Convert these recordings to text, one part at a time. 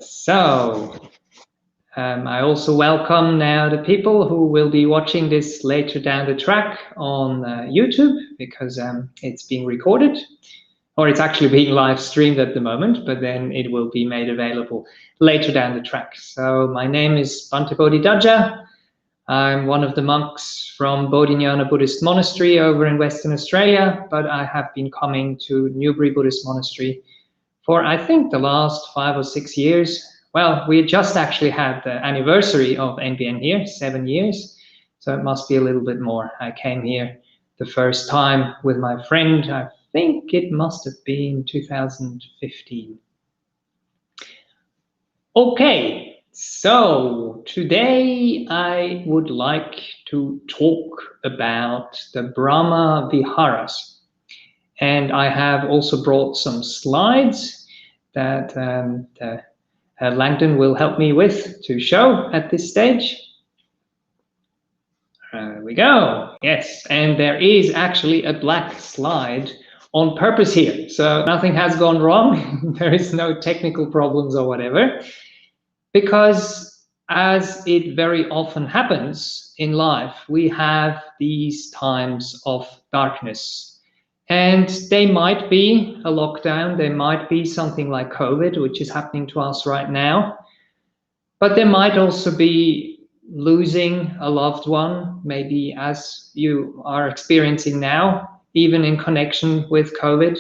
So, I also welcome now the people who will be watching this later down the track on YouTube, because it's being recorded, or it's actually being live streamed at the moment, but then it will be made available later down the track. So my name is Bhante Bodhidhaja. I'm one of the monks from Bodhinyana Buddhist Monastery over in Western Australia, but I have been coming to Newbury Buddhist Monastery for, I think, the last 5 or 6 years. Well, we just actually had the anniversary of NBN here, 7 years, so it must be a little bit more. I came here the first time with my friend, I think it must have been 2015. Okay, so today I would like to talk about the Brahmaviharas. And I have also brought some slides that Langdon will help me with to show at this stage. There we go. Yes, and there is actually a black slide on purpose here. So nothing has gone wrong. There is no technical problems or whatever. Because as it very often happens in life, we have these times of darkness. And they might be a lockdown, they might be something like COVID, which is happening to us right now. But there might also be losing a loved one, maybe as you are experiencing now, even in connection with COVID,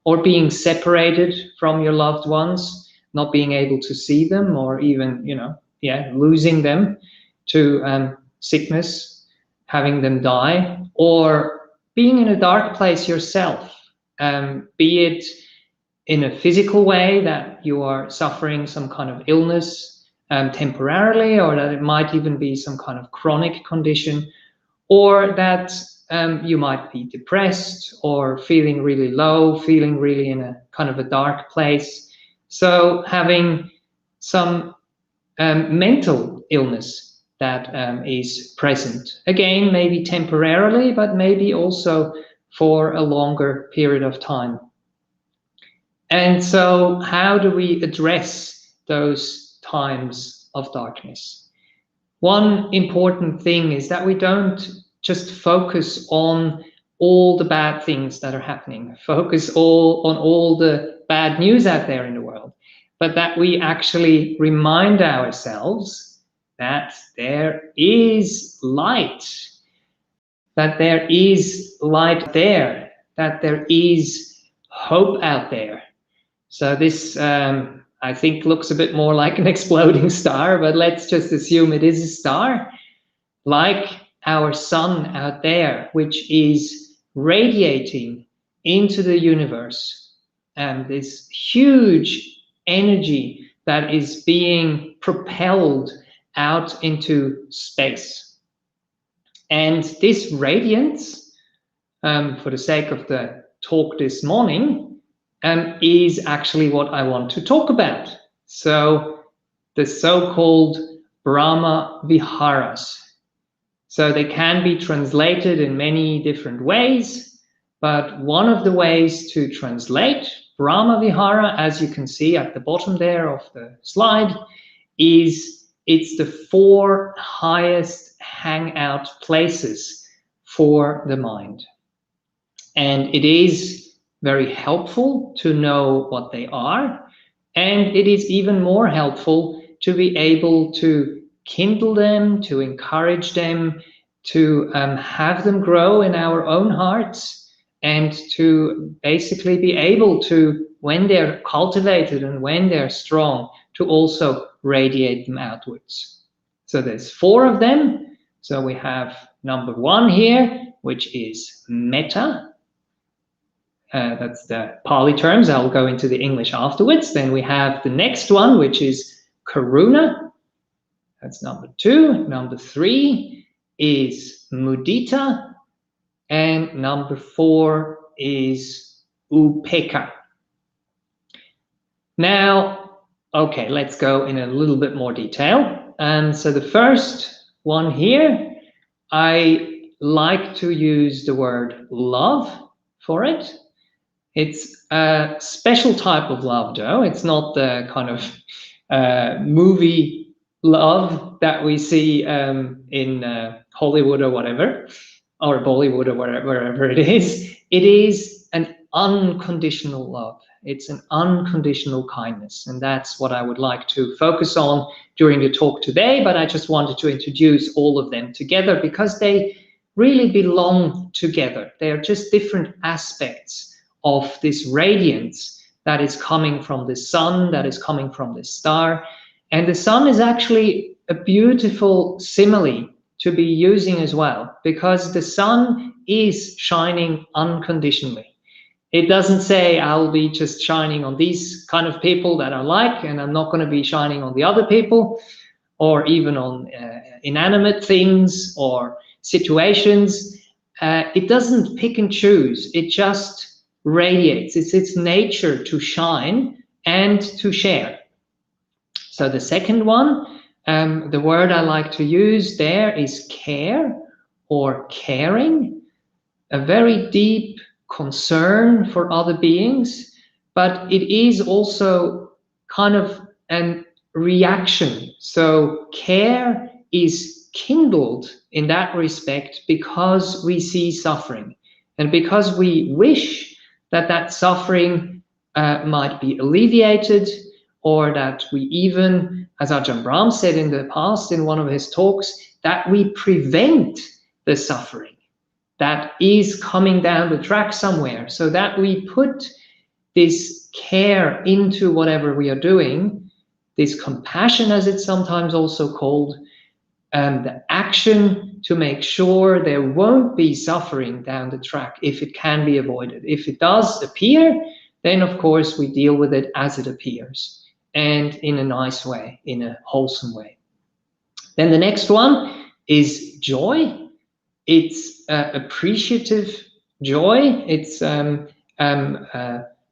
or being separated from your loved ones, not being able to see them, or even, losing them to sickness, having them die, or being in a dark place yourself, be it in a physical way that you are suffering some kind of illness temporarily, or that it might even be some kind of chronic condition, or that you might be depressed or feeling really low, feeling really in a kind of a dark place. So having some mental illness that is present. Again, maybe temporarily, but maybe also for a longer period of time. And so how do we address those times of darkness? One important thing is that we don't just focus on all the bad things that are happening, focus on all the bad news out there in the world, but that we actually remind ourselves that there is light, that there is light there, that there is hope out there. So this, I think, looks a bit more like an exploding star, but let's just assume it is a star, like our sun out there, which is radiating into the universe, and this huge energy that is being propelled out into space. And this radiance, for the sake of the talk this morning, is actually what I want to talk about. So the so-called Brahmaviharas. So they can be translated in many different ways, but one of the ways to translate Brahmavihara, as you can see at the bottom there of the slide, is it's the 4 highest hangout places for the mind. And it is very helpful to know what they are. And it is even more helpful to be able to kindle them, to encourage them, to have them grow in our own hearts, and to basically be able to, when they're cultivated and when they're strong, to also radiate them outwards. So there's 4 of them. So we have number 1 here, which is metta. That's the Pali terms. I'll go into the English afterwards. Then we have the next one, which is karuna. That's number 2. Number 3 is mudita. And number 4 is upekkha. Now, okay, let's go in a little bit more detail. So the first one here, I like to use the word love for it. It's a special type of love, though. It's not the kind of movie love that we see in Hollywood or whatever, or Bollywood or wherever it is. It is an unconditional love. It's an unconditional kindness. And that's what I would like to focus on during the talk today. But I just wanted to introduce all of them together because they really belong together. They are just different aspects of this radiance that is coming from the sun, that is coming from the star. And the sun is actually a beautiful simile to be using as well, because the sun is shining unconditionally. It doesn't say I'll be just shining on these kind of people that I like, and I'm not going to be shining on the other people, or even on inanimate things or situations. It doesn't pick and choose. It just radiates. It's its nature to shine and to share. So the second one, the word I like to use there is care or caring, a very deep concern for other beings, but it is also kind of a reaction. So care is kindled in that respect because we see suffering and because we wish that that suffering might be alleviated, or that we even, as Ajahn Brahm said in the past in one of his talks, that we prevent the suffering that is coming down the track somewhere, so that we put this care into whatever we are doing, this compassion as it's sometimes also called, the action to make sure there won't be suffering down the track if it can be avoided. If it does appear, then of course we deal with it as it appears, and in a nice way, in a wholesome way. Then the next one is joy. It's appreciative joy. It's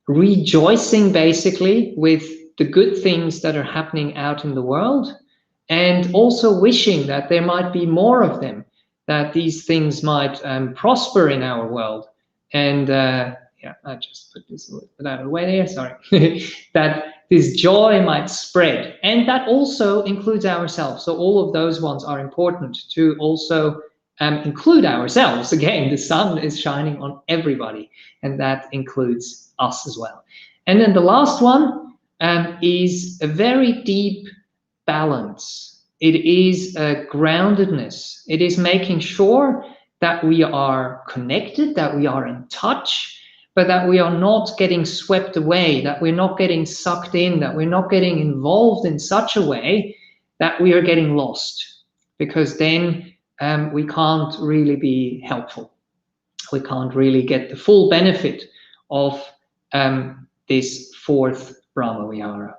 rejoicing basically with the good things that are happening out in the world, and also wishing that there might be more of them, that these things might prosper in our world. And yeah, I just put this a little bit out of the way there, sorry. That this joy might spread, and that also includes ourselves. So all of those ones are important to also include ourselves. Again, the sun is shining on everybody, and that includes us as well. And then the last one is a very deep balance. It is a groundedness. It is making sure that we are connected, that we are in touch, but that we are not getting swept away, that we're not getting sucked in, that we're not getting involved in such a way that we are getting lost, because then we can't really be helpful. We can't really get the full benefit of this fourth Brahmavihara.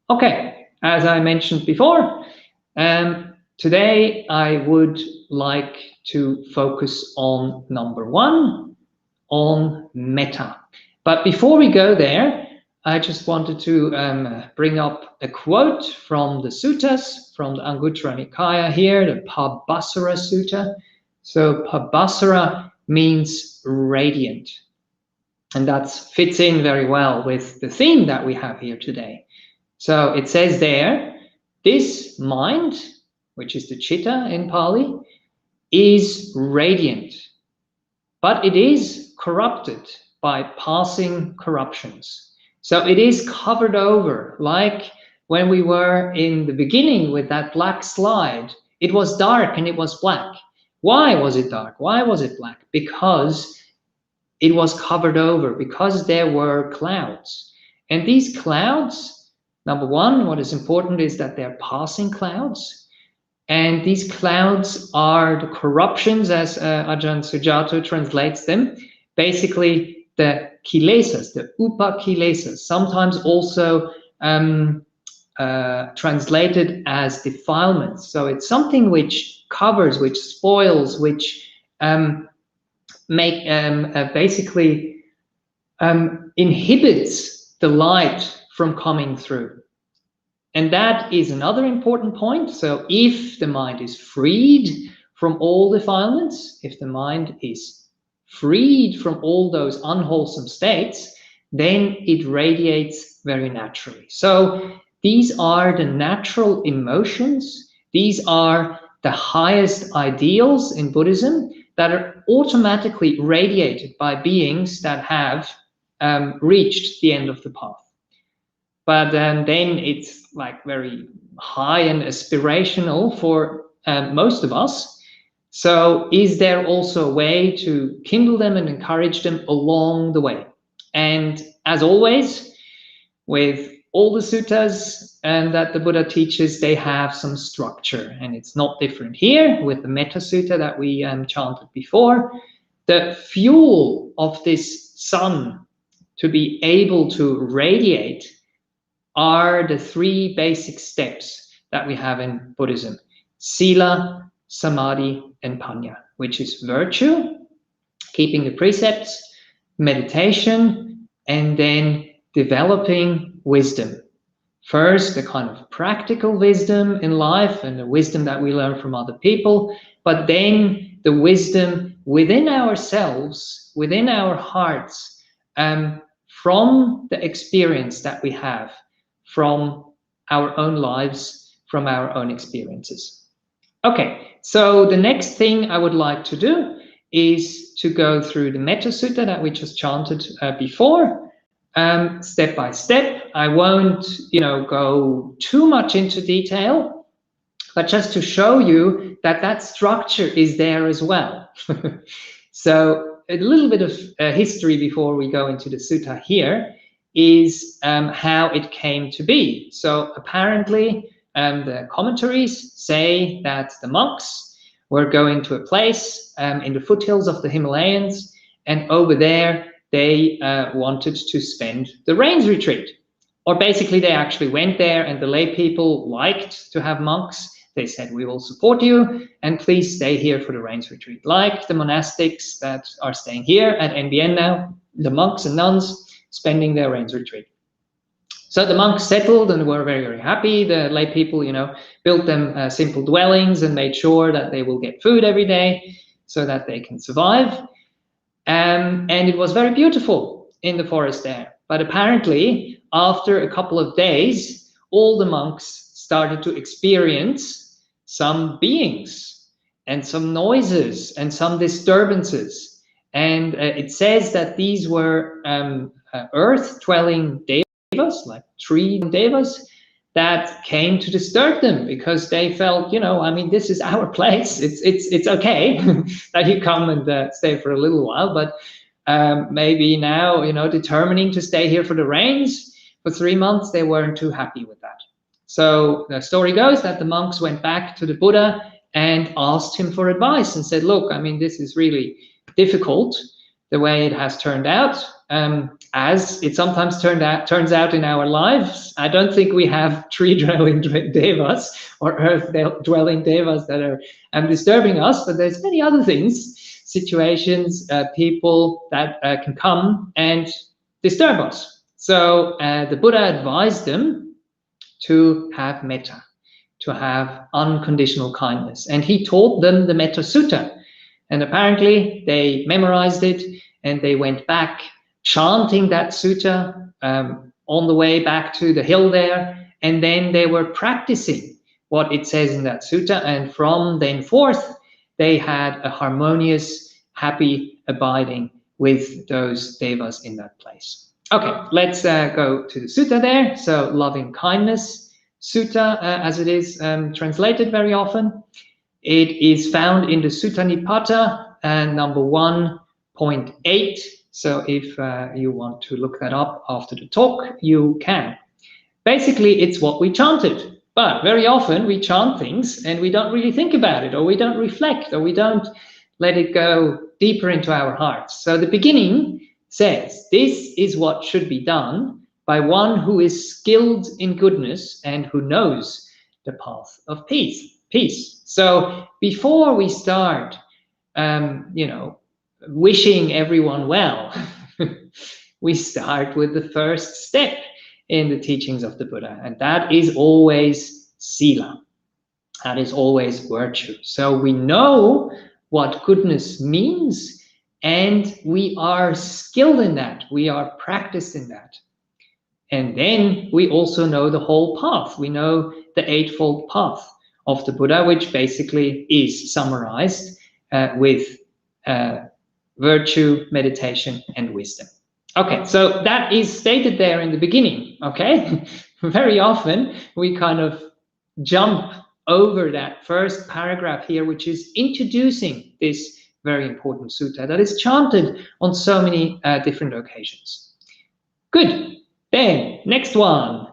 Okay, as I mentioned before, today I would like to focus on number one, on metta. But before we go there, I just wanted to bring up a quote from the Suttas, from the Anguttara Nikaya here, the Pabhasara Sutta. So Pabhasara means radiant. And that fits in very well with the theme that we have here today. So it says there, this mind, which is the chitta in Pali, is radiant, but it is corrupted by passing corruptions. So it is covered over, like when we were in the beginning with that black slide. It was dark and it was black. Why was it dark? Why was it black? Because it was covered over, because there were clouds. And these clouds, number one, what is important is that they're passing clouds. And these clouds are the corruptions, as Ajahn Sujato translates them, basically the kilesas, the upakilesas, sometimes also translated as defilements. So it's something which covers, which spoils, which basically inhibits the light from coming through. And that is another important point. So if the mind is freed from all defilements, if the mind is freed from all those unwholesome states, then it radiates very naturally. So these are the natural emotions. These are the highest ideals in Buddhism that are automatically radiated by beings that have reached the end of the path. But then it's like very high and aspirational for most of us. So is there also a way to kindle them and encourage them along the way? And as always, with all the suttas that the Buddha teaches, they have some structure, and it's not different here with the Metta Sutta that we chanted before. The fuel of this sun to be able to radiate are the three basic steps that we have in Buddhism: Sila, Samadhi, and Panya, which is virtue, keeping the precepts, meditation, and then developing wisdom. First, the kind of practical wisdom in life and the wisdom that we learn from other people, but then the wisdom within ourselves, within our hearts, from the experience that we have from our own lives, from our own experiences. Okay, so the next thing I would like to do is to go through the Metta Sutta that we just chanted before, step by step. I won't, go too much into detail, but just to show you that that structure is there as well. So a little bit of history before we go into the sutta here is how it came to be. So apparently the commentaries say that the monks were going to a place in the foothills of the Himalayas, and over there they wanted to spend the rains retreat. Or basically they actually went there, and the lay people liked to have monks. They said, we will support you, and please stay here for the rains retreat. Like the monastics that are staying here at NBN now, the monks and nuns spending their rains retreat. So the monks settled and were very, very happy. The lay people, built them simple dwellings and made sure that they will get food every day so that they can survive. And it was very beautiful in the forest there. But apparently, after a couple of days, all the monks started to experience some beings and some noises and some disturbances. And it says that these were earth-dwelling devas, like tree devas, that came to disturb them because they felt, this is our place. It's okay that you come and stay for a little while, but maybe now, determining to stay here for the rains for 3 months, they weren't too happy with that. So the story goes that the monks went back to the Buddha and asked him for advice and said, look, this is really difficult the way it has turned out, as it sometimes turns out in our lives. I don't think we have tree-dwelling devas or earth-dwelling devas that are disturbing us, but there's many other things, situations, people that can come and disturb us. So the Buddha advised them to have metta, to have unconditional kindness. And he taught them the Metta Sutta. And apparently they memorized it and they went back chanting that sutta on the way back to the hill there. And then they were practicing what it says in that sutta. And from then forth, they had a harmonious, happy abiding with those devas in that place. Okay, let's go to the sutta there. So loving kindness sutta, as it is translated very often. It is found in the Sutta Nipata, number 1.8. So if you want to look that up after the talk, you can. Basically, it's what we chanted. But very often we chant things and we don't really think about it, or we don't reflect, or we don't let it go deeper into our hearts. So the beginning says, this is what should be done by one who is skilled in goodness and who knows the path of peace. So before we start, wishing everyone well, we start with the first step in the teachings of the Buddha, and that is always sila. That is always virtue. So we know what goodness means, and we are skilled in that. We are practiced in that. And then we also know the whole path. We know the Eightfold Path of the Buddha, which basically is summarized with virtue, meditation, and wisdom. Okay, so that is stated there in the beginning, okay? Very often we kind of jump over that first paragraph here, which is introducing this very important sutta that is chanted on so many different occasions. Good. Then, next one.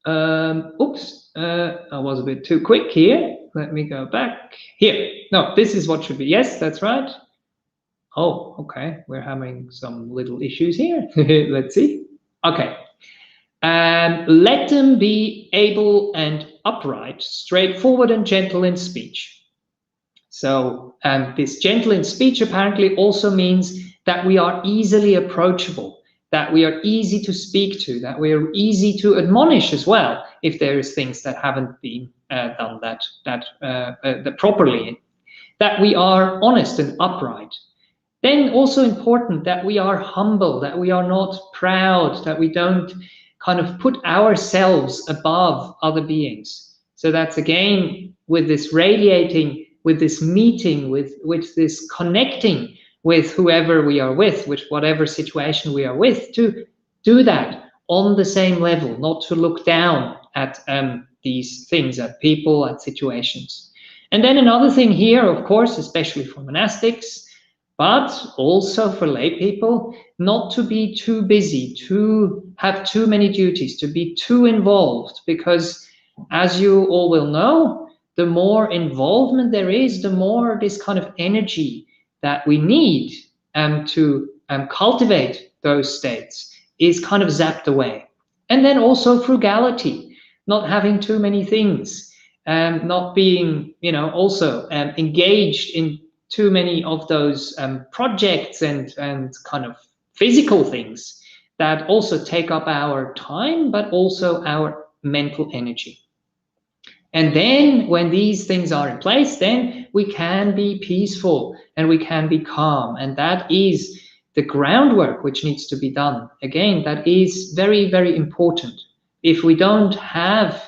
Oops, I was a bit too quick here. Let me go back. Here. No, this is what should be. Yes, that's right. Oh, okay. We're having some little issues here. Let's see. Okay. Let them be able and upright, straightforward and gentle in speech. So this gentle in speech apparently also means that we are easily approachable, that we are easy to speak to, that we are easy to admonish as well if there is things that haven't been done that properly, that we are honest and upright. Then also important that we are humble, that we are not proud, that we don't kind of put ourselves above other beings. So that's again with this radiating, with this meeting, with this connecting with whoever we are with whatever situation we are with, to do that on the same level, not to look down at these things, at people, at situations. And then another thing here, of course, especially for monastics, but also for lay people, not to be too busy, to have too many duties, to be too involved, because as you all will know, the more involvement there is, the more this kind of energy that we need to cultivate those states is kind of zapped away. And then also frugality, not having too many things, not being, also engaged in too many of those projects and kind of physical things that also take up our time, but also our mental energy. And then when these things are in place, then we can be peaceful and we can be calm. And that is the groundwork which needs to be done. Again, that is very, very important. If we don't have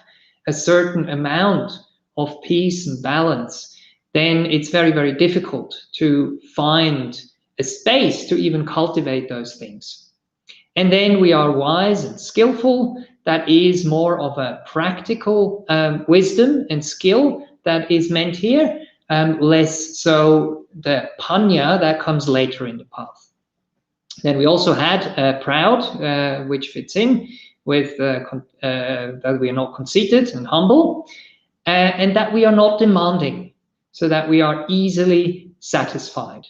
a certain amount of peace and balance, then it's very, very difficult to find a space to even cultivate those things. And then we are wise and skillful. That is more of a practical wisdom and skill that is meant here, less so the panya that comes later in the path. Then we also had proud, which fits in with that we are not conceited and humble, and that we are not demanding, so that we are easily satisfied.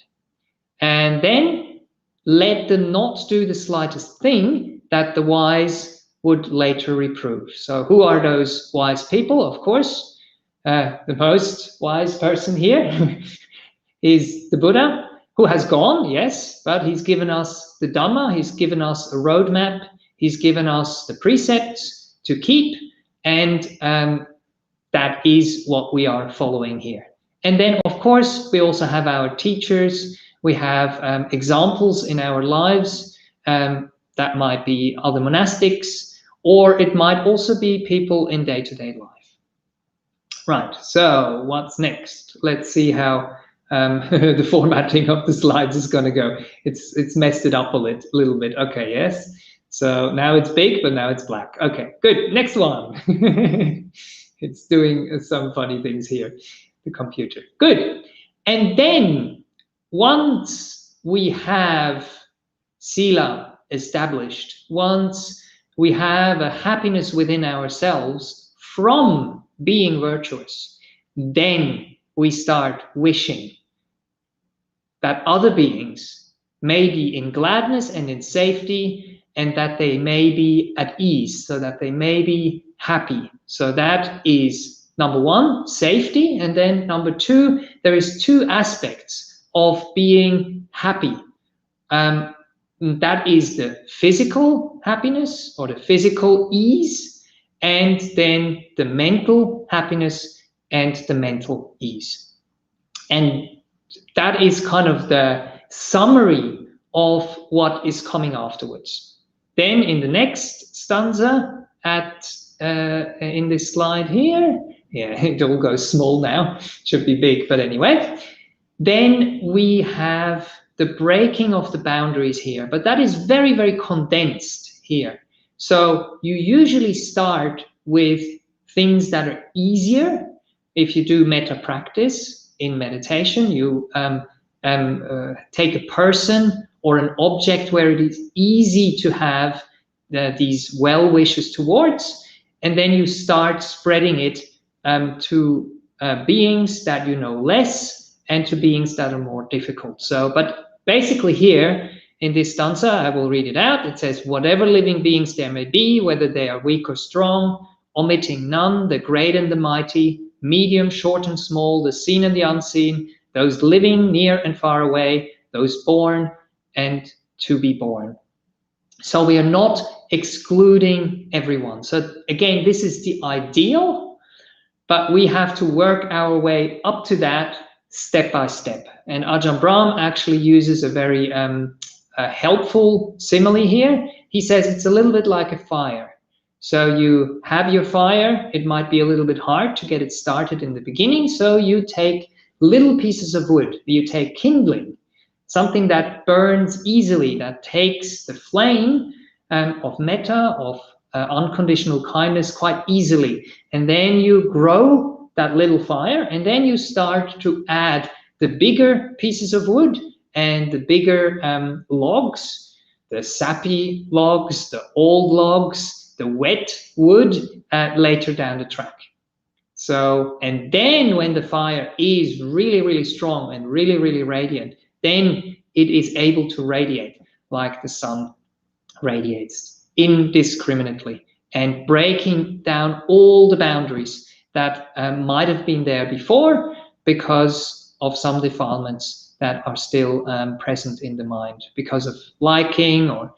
And then let them not do the slightest thing that the wise would later reprove. So who are those wise people? Of course, the most wise person here is the Buddha, who has gone, yes, but he's given us the Dhamma, he's given us a roadmap, he's given us the precepts to keep, and that is what we are following here. And then, of course, we also have our teachers. We have examples in our lives. That might be other monastics, or it might also be people in day-to-day life. Right, so what's next? Let's see how the formatting of the slides is going to go. It's messed it up a little bit. Okay, yes. So now it's big, but now it's black. Okay, good. Next one. It's doing some funny things here, the computer. Good. And then once we have sila established, once we have a happiness within ourselves from being virtuous, then we start wishing that other beings may be in gladness and in safety, and that they may be at ease, so that they may be happy. So that is number one, safety. And then number two, there is two aspects of being happy. That is the physical happiness or the physical ease, and then the mental happiness and the mental ease. And that is kind of the summary of what is coming afterwards. Then in the next stanza in this slide here. Yeah, it all goes small now. Should be big, but anyway. Then we have the breaking of the boundaries here, but that is very, very condensed here. So you usually start with things that are easier. If you do metta practice in meditation, you take a person or an object where it is easy to have these well wishes towards, and then you start spreading it to beings that you know less, and to beings that are more difficult. So, but basically here in this stanza, I will read it out. It says, whatever living beings there may be, whether they are weak or strong, omitting none, the great and the mighty, medium, short and small, the seen and the unseen, those living near and far away, those born and to be born. So we are not excluding everyone. So again, this is the ideal, but we have to work our way up to that step by step. And Ajahn Brahm actually uses a very helpful simile here. He says it's a little bit like a fire. So you have your fire, it might be a little bit hard to get it started in the beginning, so you take little pieces of wood, you take kindling, something that burns easily, that takes the flame of metta, of unconditional kindness quite easily. And then you grow that little fire, and then you start to add the bigger pieces of wood and the bigger logs, the sappy logs, the old logs, the wet wood later down the track. So, and then when the fire is really, really strong and really, really radiant, then it is able to radiate like the sun radiates indiscriminately and breaking down all the boundaries that might have been there before because of some defilements that are still present in the mind because of liking or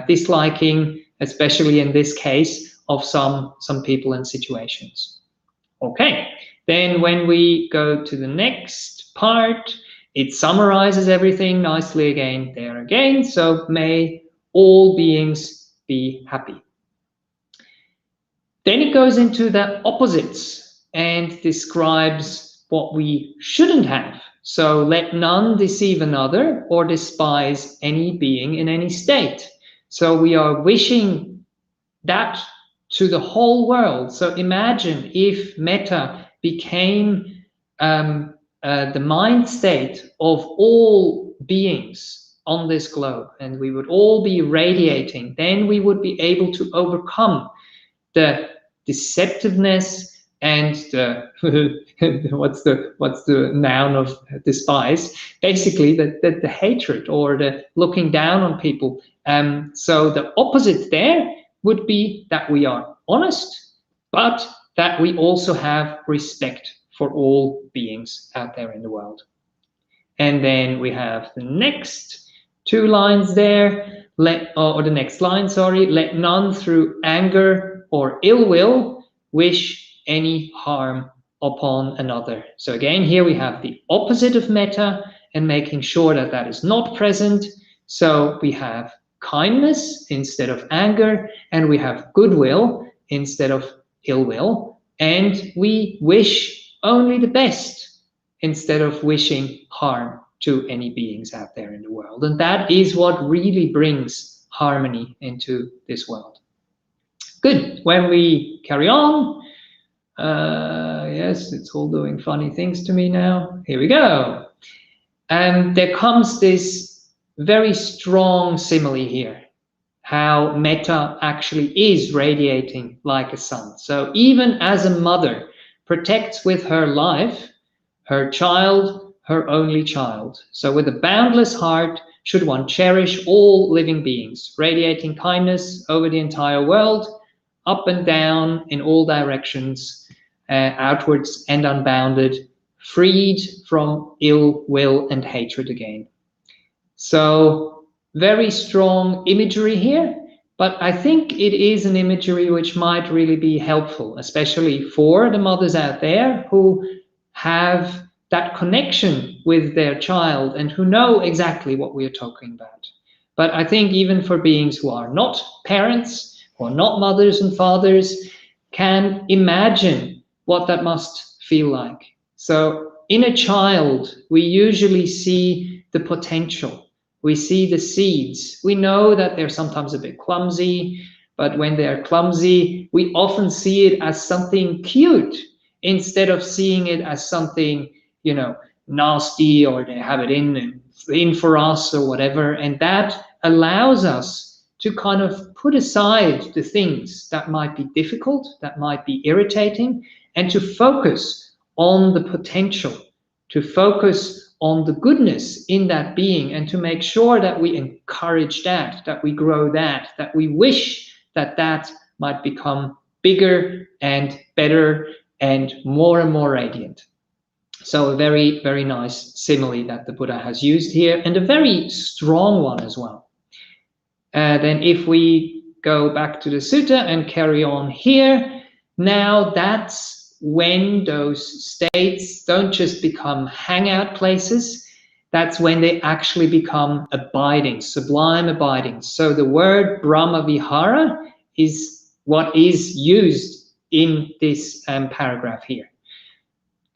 disliking, especially in this case of some people and situations. Okay, then when we go to the next part, it summarizes everything nicely again there again. So may all beings be happy. Then it goes into the opposites and describes what we shouldn't have. So let none deceive another or despise any being in any state. So we are wishing that to the whole world. So imagine if metta became the mind state of all beings on this globe, and we would all be radiating, then we would be able to overcome the deceptiveness and the what's the noun of despise? Basically, the hatred or the looking down on people. So the opposite there would be that we are honest, but that we also have respect for all beings out there in the world. And then we have the next two lines there, or the next line, sorry, let none through anger or ill will wish any harm upon another. So again, here we have the opposite of metta and making sure that that is not present. So we have kindness instead of anger, and we have goodwill instead of ill will, and we wish only the best instead of wishing harm to any beings out there in the world. And that is what really brings harmony into this world. Good. When we carry on, yes, it's all doing funny things to me now. Here we go. And there comes this very strong simile here, how metta actually is radiating like a sun. So even as a mother protects with her life her child, her only child. So with a boundless heart should one cherish all living beings, radiating kindness over the entire world, up and down in all directions, outwards and unbounded, freed from ill will and hatred again. So very strong imagery here, but I think it is an imagery which might really be helpful, especially for the mothers out there who have that connection with their child and who know exactly what we are talking about. But I think even for beings who are not parents, who are not mothers and fathers, can imagine what that must feel like. So in a child, we usually see the potential. We see the seeds. We know that they're sometimes a bit clumsy, but when they're clumsy, we often see it as something cute instead of seeing it as something, nasty, or they have it in for us or whatever. And that allows us to kind of put aside the things that might be difficult, that might be irritating, and to focus on the potential, to focus on the goodness in that being, and to make sure that we encourage that we grow that we wish that might become bigger and better and more radiant. So a very, very nice simile that the Buddha has used here, and a very strong one as well. Then if we go back to the sutta and carry on here, now that's when those states don't just become hangout places, that's when they actually become abiding, sublime abiding. So the word Brahmavihara is what is used in this paragraph here.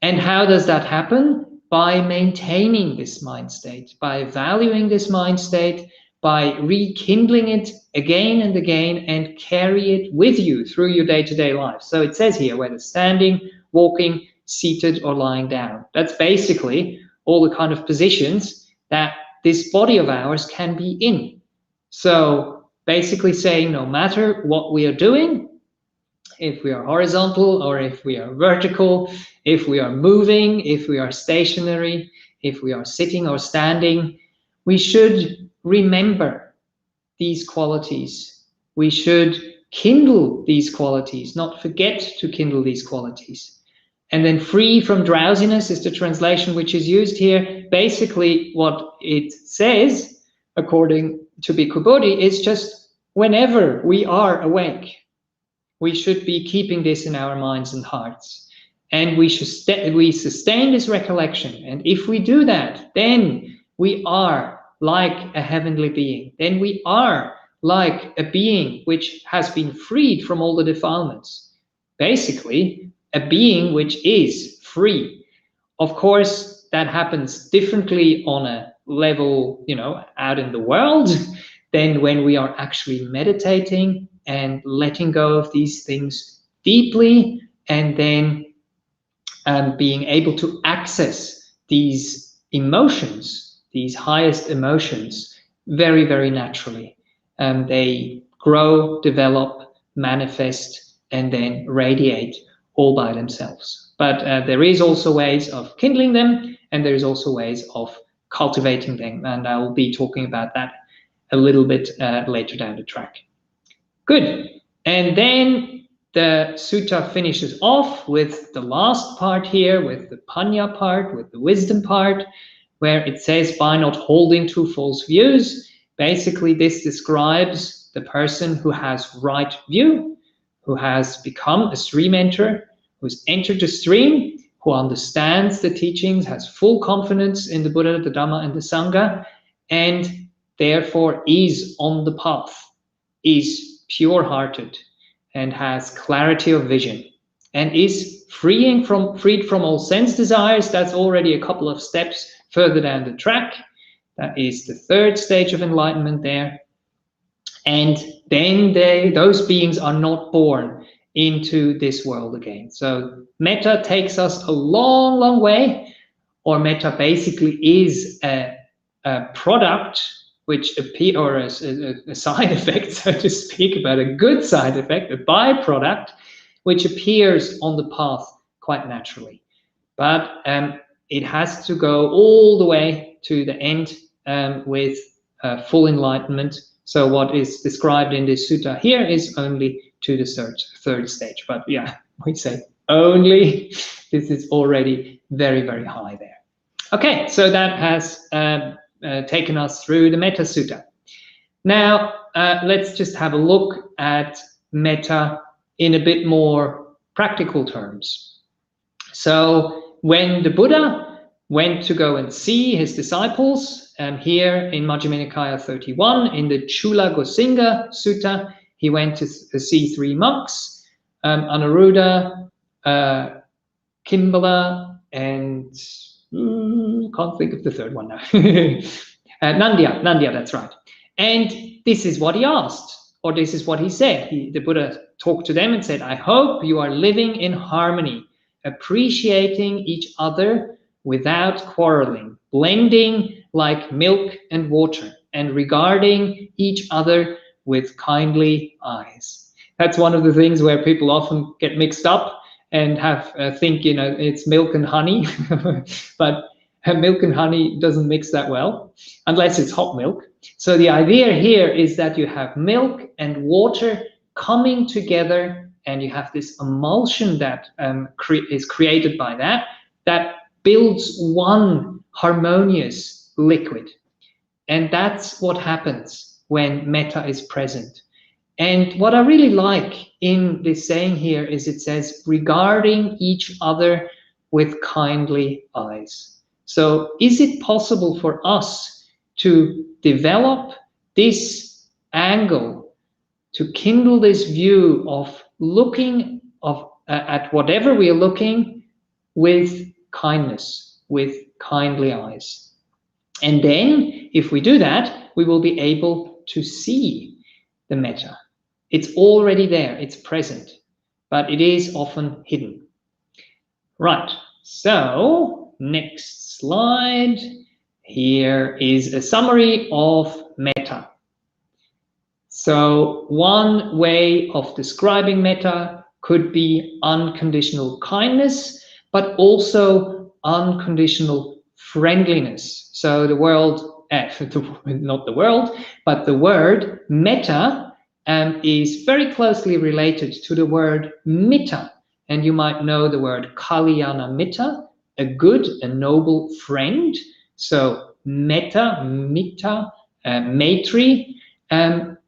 And how does that happen? By maintaining this mind state, by valuing this mind state, by rekindling it again and again, and carry it with you through your day-to-day life. So it says here, whether standing, walking, seated, or lying down. That's basically all the kind of positions that this body of ours can be in. So basically saying, no matter what we are doing, if we are horizontal or if we are vertical, if we are moving, if we are stationary, if we are sitting or standing, we should remember these qualities. We should kindle these qualities, not forget to kindle these qualities. And then free from drowsiness is the translation which is used here. Basically, what it says, according to Bhikkhu Bodhi, is just whenever we are awake, we should be keeping this in our minds and hearts. And we sustain this recollection. And if we do that, then we are like a heavenly being. Then we are like a being which has been freed from all the defilements. Basically, a being which is free. Of course, that happens differently on a level, out in the world than when we are actually meditating and letting go of these things deeply, and then being able to access these emotions, these highest emotions, very, very naturally. They grow, develop, manifest, and then radiate all by themselves. But there is also ways of kindling them, and there is also ways of cultivating them. And I will be talking about that a little bit later down the track. Good. And then the sutta finishes off with the last part here, with the panya part, with the wisdom part, where it says, by not holding to false views. Basically, this describes the person who has right view, who has become a stream enter, who's entered the stream, who understands the teachings, has full confidence in the Buddha, the Dhamma, and the Sangha, and therefore is on the path, is pure-hearted, and has clarity of vision, and is freed from all sense desires. That's already a couple of steps further down the track. That is the third stage of enlightenment there. And then those beings are not born into this world again. So metta takes us a long, long way, or metta basically is a product which appear, or a side effect, so to speak, but a good side effect, a byproduct, which appears on the path quite naturally. But it has to go all the way to the end with full enlightenment. So what is described in this sutta here is only to the third stage. But yeah, we say only. This is already very, very high there. Okay, so that has taken us through the Metta Sutta. Now, let's just have a look at metta in a bit more practical terms. So when the Buddha went to go and see his disciples, here in Majjhima Nikaya 31, in the Chula Gosinga Sutta, he went to see 3 monks, Anuruddha, Kimbala, and can't think of the third one now. Nandya, that's right. And this is what he asked, or this is what he said. The Buddha talked to them and said, I hope you are living in harmony, appreciating each other without quarreling, blending like milk and water, and regarding each other with kindly eyes. That's one of the things where people often get mixed up and have think, you know, it's milk and honey, but milk and honey doesn't mix that well, unless it's hot milk. So the idea here is that you have milk and water coming together, and you have this emulsion that is created by that builds one harmonious liquid. And that's what happens when metta is present. And what I really like in this saying here is it says, regarding each other with kindly eyes. So is it possible for us to develop this angle, to kindle this view of looking at whatever we are looking with kindness, with kindly eyes? And then if we do that, we will be able to see the metta. It's already there, it's present, but it is often hidden. Right, so next slide. Here is a summary of metta. So one way of describing metta could be unconditional kindness, but also unconditional friendliness. So the word metta is very closely related to the word mitta. And you might know the word kalyana mitta, a good, a noble friend. So metta, mitta, maitri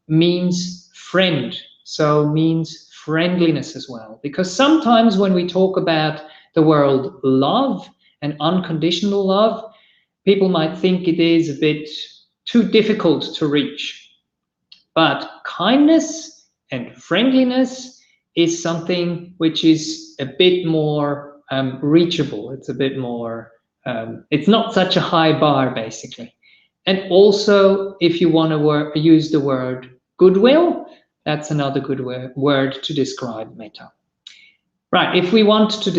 means friend. So means friendliness as well. Because sometimes when we talk about the word love and unconditional love, people might think it is a bit too difficult to reach. But kindness and friendliness is something which is a bit more reachable. It's a bit more, it's not such a high bar, basically. And also, if you want to use the word goodwill, that's another good word to describe metta. Right, if we want to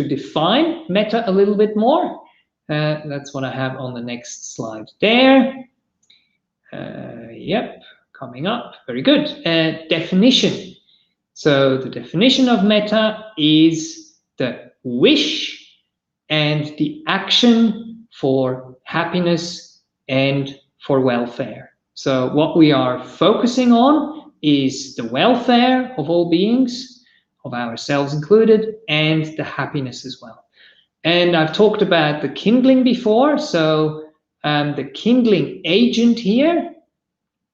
define metta a little bit more, that's what I have on the next slide there. Yep, coming up, very good. Definition. So the definition of metta is the wish and the action for happiness and for welfare. So what we are focusing on is the welfare of all beings, of ourselves included, and the happiness as well. And I've talked about the kindling before. So the kindling agent here,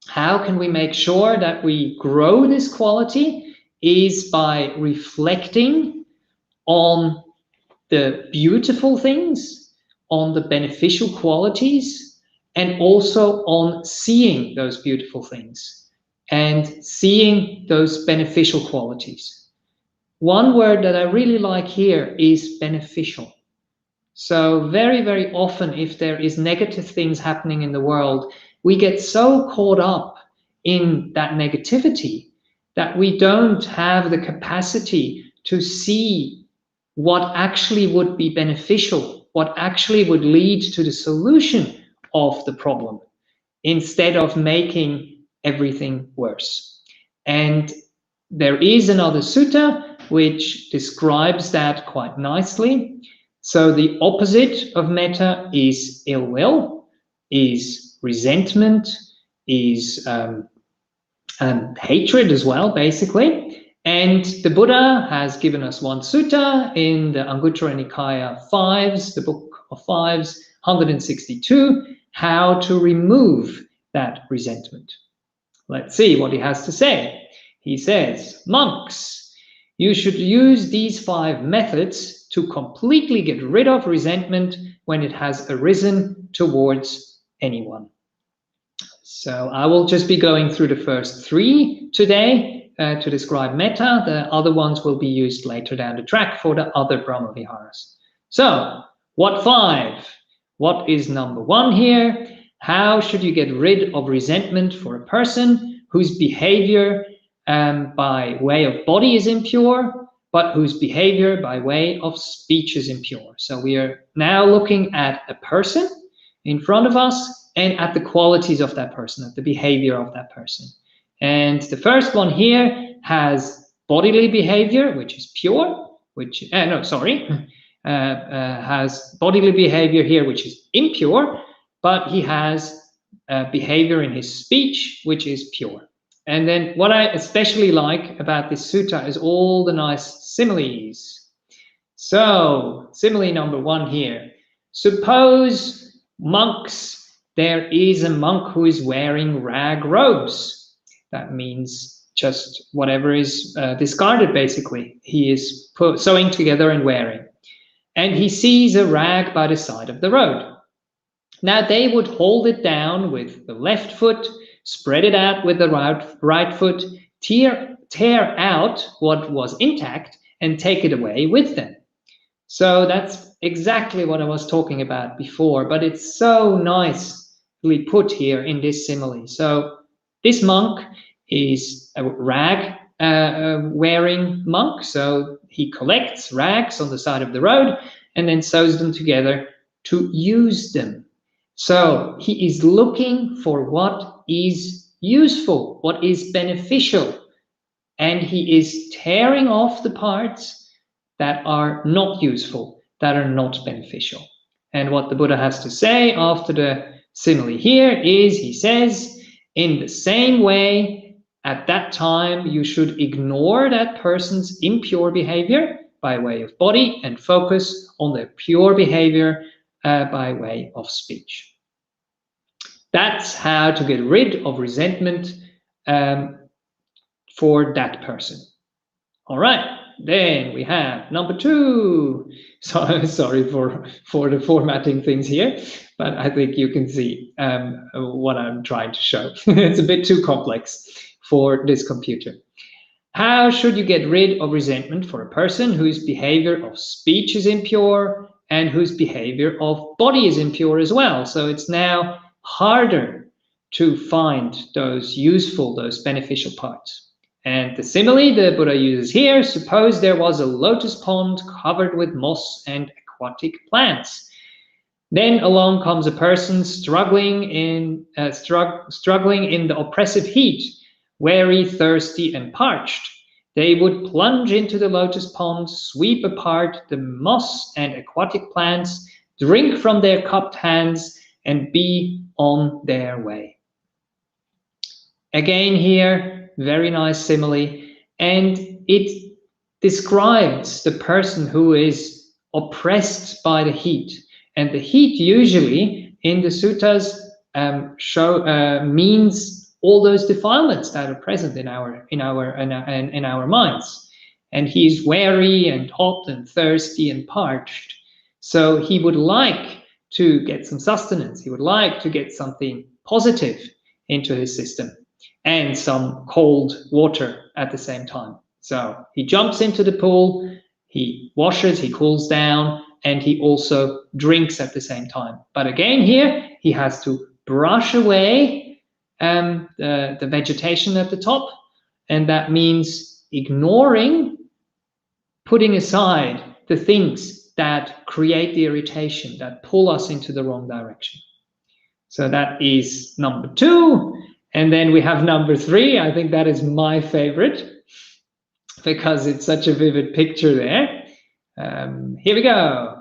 how can we make sure that we grow this quality, is by reflecting on the beautiful things, on the beneficial qualities, and also on seeing those beautiful things and seeing those beneficial qualities. One word that I really like here is beneficial. So very, very often, if there is negative things happening in the world, we get so caught up in that negativity that we don't have the capacity to see what actually would be beneficial, what actually would lead to the solution of the problem, instead of making everything worse. And there is another sutta which describes that quite nicely. So the opposite of metta is ill will, is resentment, is hatred as well, basically. And the Buddha has given us one sutta in the Anguttara Nikaya 5s, the book of 5s, 162, how to remove that resentment. Let's see what he has to say. He says, monks, you should use these 5 methods to completely get rid of resentment when it has arisen towards anyone. So I will just be going through the first 3 today to describe metta. The other ones will be used later down the track for the other Brahmaviharas. So, what 5? What is number 1 here? How should you get rid of resentment for a person whose behavior by way of body is impure, but whose behavior by way of speech is impure? So we are now looking at a person in front of us and at the qualities of that person, at the behavior of that person. And the first one here has bodily behavior, which is pure, which, has bodily behavior here, which is impure, but he has behavior in his speech, which is pure. And then what I especially like about this sutta is all the nice similes. So, simile number 1 here. Suppose monks, there is a monk who is wearing rag robes. That means just whatever is discarded, basically. He is sewing together and wearing. And he sees a rag by the side of the road. Now they would hold it down with the left foot, spread it out with the right foot, tear out what was intact, and take it away with them. So that's exactly what I was talking about before, but it's so nicely put here in this simile. So this monk is a rag wearing monk, so he collects rags on the side of the road and then sews them together to use them. So he is looking for what is useful, what is beneficial, and he is tearing off the parts that are not useful, that are not beneficial. And what the Buddha has to say after the simile here is, he says, in the same way, at that time, you should ignore that person's impure behavior by way of body and focus on their pure behavior by way of speech. That's how to get rid of resentment for that person. All right, then we have number 2. So, sorry for the formatting things here, but I think you can see what I'm trying to show. It's a bit too complex for this computer. How should you get rid of resentment for a person whose behavior of speech is impure and whose behavior of body is impure as well? So it's now harder to find those useful, those beneficial parts. And the simile the Buddha uses here, suppose there was a lotus pond covered with moss and aquatic plants. Then along comes a person struggling in the oppressive heat, weary, thirsty, and parched. They would plunge into the lotus pond, sweep apart the moss and aquatic plants, drink from their cupped hands, and be on their way. Again here, very nice simile, and it describes the person who is oppressed by the heat. And the heat usually in the suttas means all those defilements that are present in our minds. And he's weary and hot and thirsty and parched. So he would like to get some sustenance. He would like to get something positive into his system and some cold water at the same time. So he jumps into the pool, he washes, he cools down, and he also drinks at the same time. But again here, he has to brush away the vegetation at the top, and that means ignoring, putting aside the things that create the irritation, that pull us into the wrong direction. So that is number 2. And then we have number 3. I think that is my favorite because it's such a vivid picture there. Here we go.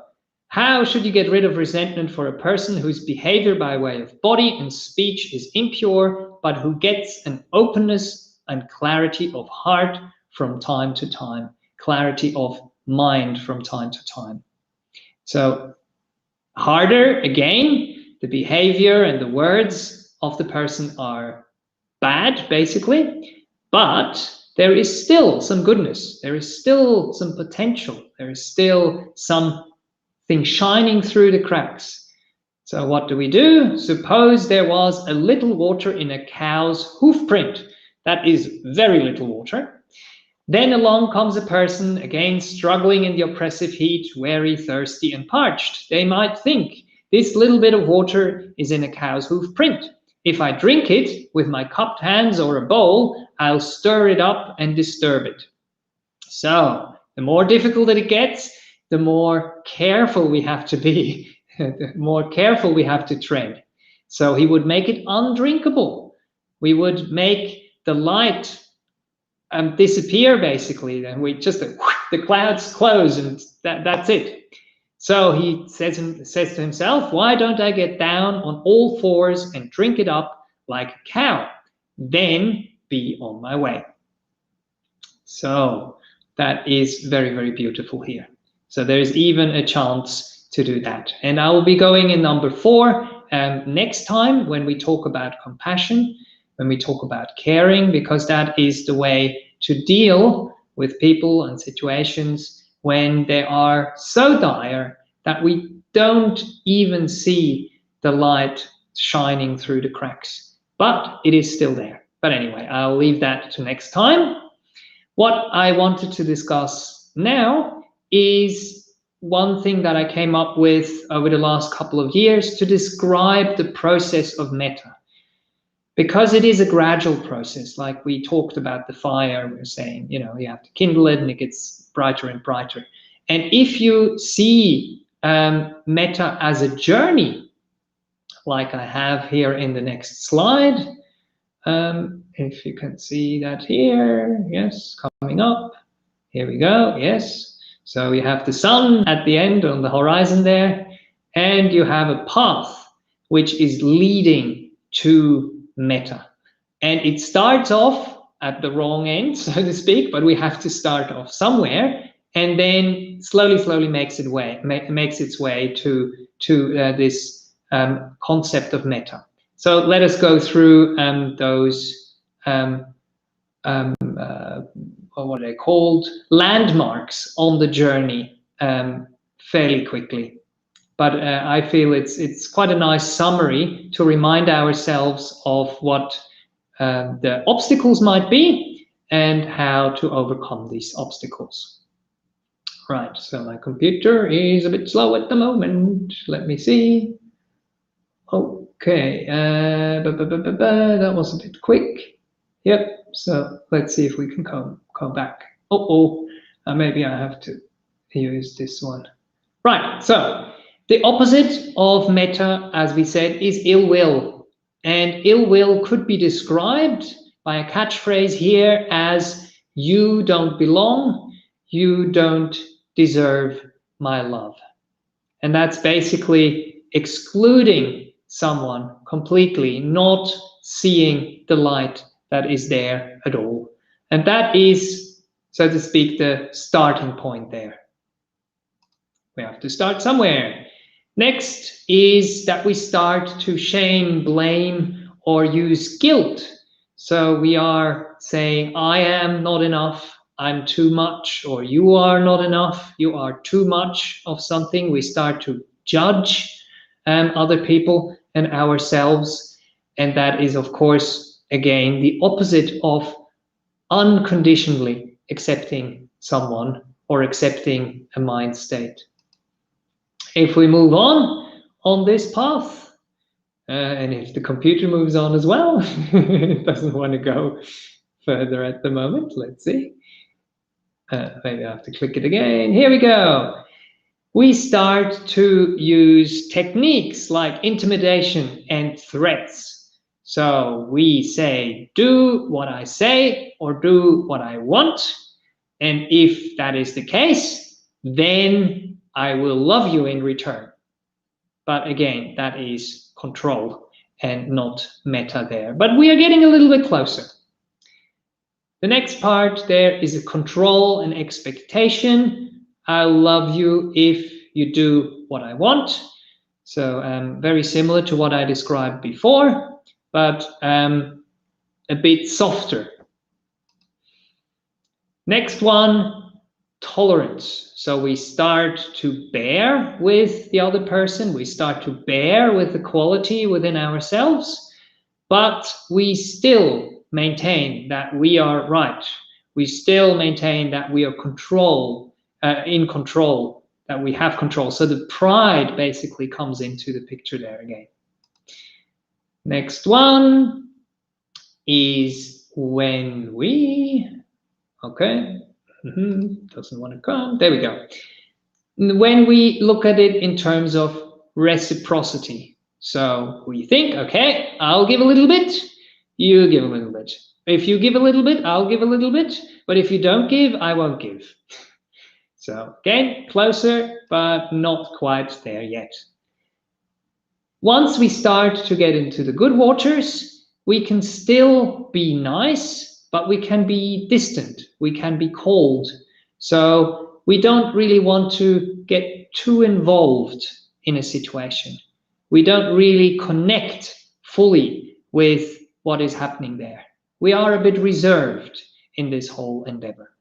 How should you get rid of resentment for a person whose behavior by way of body and speech is impure, but who gets an openness and clarity of heart from time to time, clarity of mind from time to time? So harder, again, the behavior and the words of the person are bad, basically, but there is still some goodness. There is still some potential. There is still something shining through the cracks. So what do? Suppose there was a little water in a cow's hoof print. That is very little water. Then along comes a person, again struggling in the oppressive heat, weary, thirsty, and parched. They might think, this little bit of water is in a cow's hoof print. If I drink it with my cupped hands or a bowl, I'll stir it up and disturb it. So the more difficult it gets, the more careful we have to be, the more careful we have to tread. So he would make it undrinkable. We would make the light disappear, basically. Then we just, the clouds close and that's it. So he says to himself, why don't I get down on all fours and drink it up like a cow? Then be on my way. So that is very, very beautiful here. So there's even a chance to do that. And I will be going in number 4 next time when we talk about compassion, when we talk about caring, because that is the way to deal with people and situations when they are so dire that we don't even see the light shining through the cracks. But it is still there. But anyway, I'll leave that to next time. What I wanted to discuss now is one thing that I came up with over the last couple of years to describe the process of metta. Because it is a gradual process, like we talked about the fire, we're saying, you know, you have to kindle it and it gets brighter and brighter. And if you see metta as a journey, like I have here in the next slide, if you can see that here, yes, coming up, here we go, yes. So you have the sun at the end on the horizon there, and you have a path which is leading to metta. And it starts off at the wrong end, so to speak, but we have to start off somewhere, and then slowly makes its way to this concept of metta. So let us go through those what are they called, landmarks on the journey fairly quickly. But I feel it's quite a nice summary to remind ourselves of what the obstacles might be and how to overcome these obstacles. Right, so my computer is a bit slow at the moment. Let me see. Okay, that was a bit quick. Yep, so let's see if we can come back. Maybe I have to use this one. Right, so the opposite of metta, as we said, is ill will. And ill will could be described by a catchphrase here as, you don't belong, you don't deserve my love. And that's basically excluding someone completely, not seeing the light that is there at all. And that is, so to speak, the starting point there. We have to start somewhere. Next is that we start to shame, blame, or use guilt. So we are saying, I am not enough, I'm too much, or you are not enough, you are too much of something. We start to judge other people and ourselves. And that is, of course, again, the opposite of unconditionally accepting someone or accepting a mind state. If we move on this path, and if the computer moves on as well, it doesn't want to go further at the moment. Let's see. Maybe I have to click it again. Here we go. We start to use techniques like intimidation and threats. So we say, do what I say or do what I want. And if that is the case, then I will love you in return. But again, that is control and not metta there. But we are getting a little bit closer. The next part there is a control and expectation. I'll love you if you do what I want. So very similar to what I described before, but a bit softer. Next one, tolerance. So we start to bear with the other person, we start to bear with the quality within ourselves, but we still maintain that we are right. We still maintain that we are in control, that we have control. So the pride basically comes into the picture there again. Next one is when we, okay, doesn't want to come, there we go. When we look at it in terms of reciprocity. So we think, okay, I'll give a little bit, you give a little bit. If you give a little bit, I'll give a little bit. But if you don't give, I won't give. So again, closer, but not quite there yet. Once we start to get into the good waters, we can still be nice, but we can be distant. We can be cold. So we don't really want to get too involved in a situation. We don't really connect fully with what is happening there. We are a bit reserved in this whole endeavor.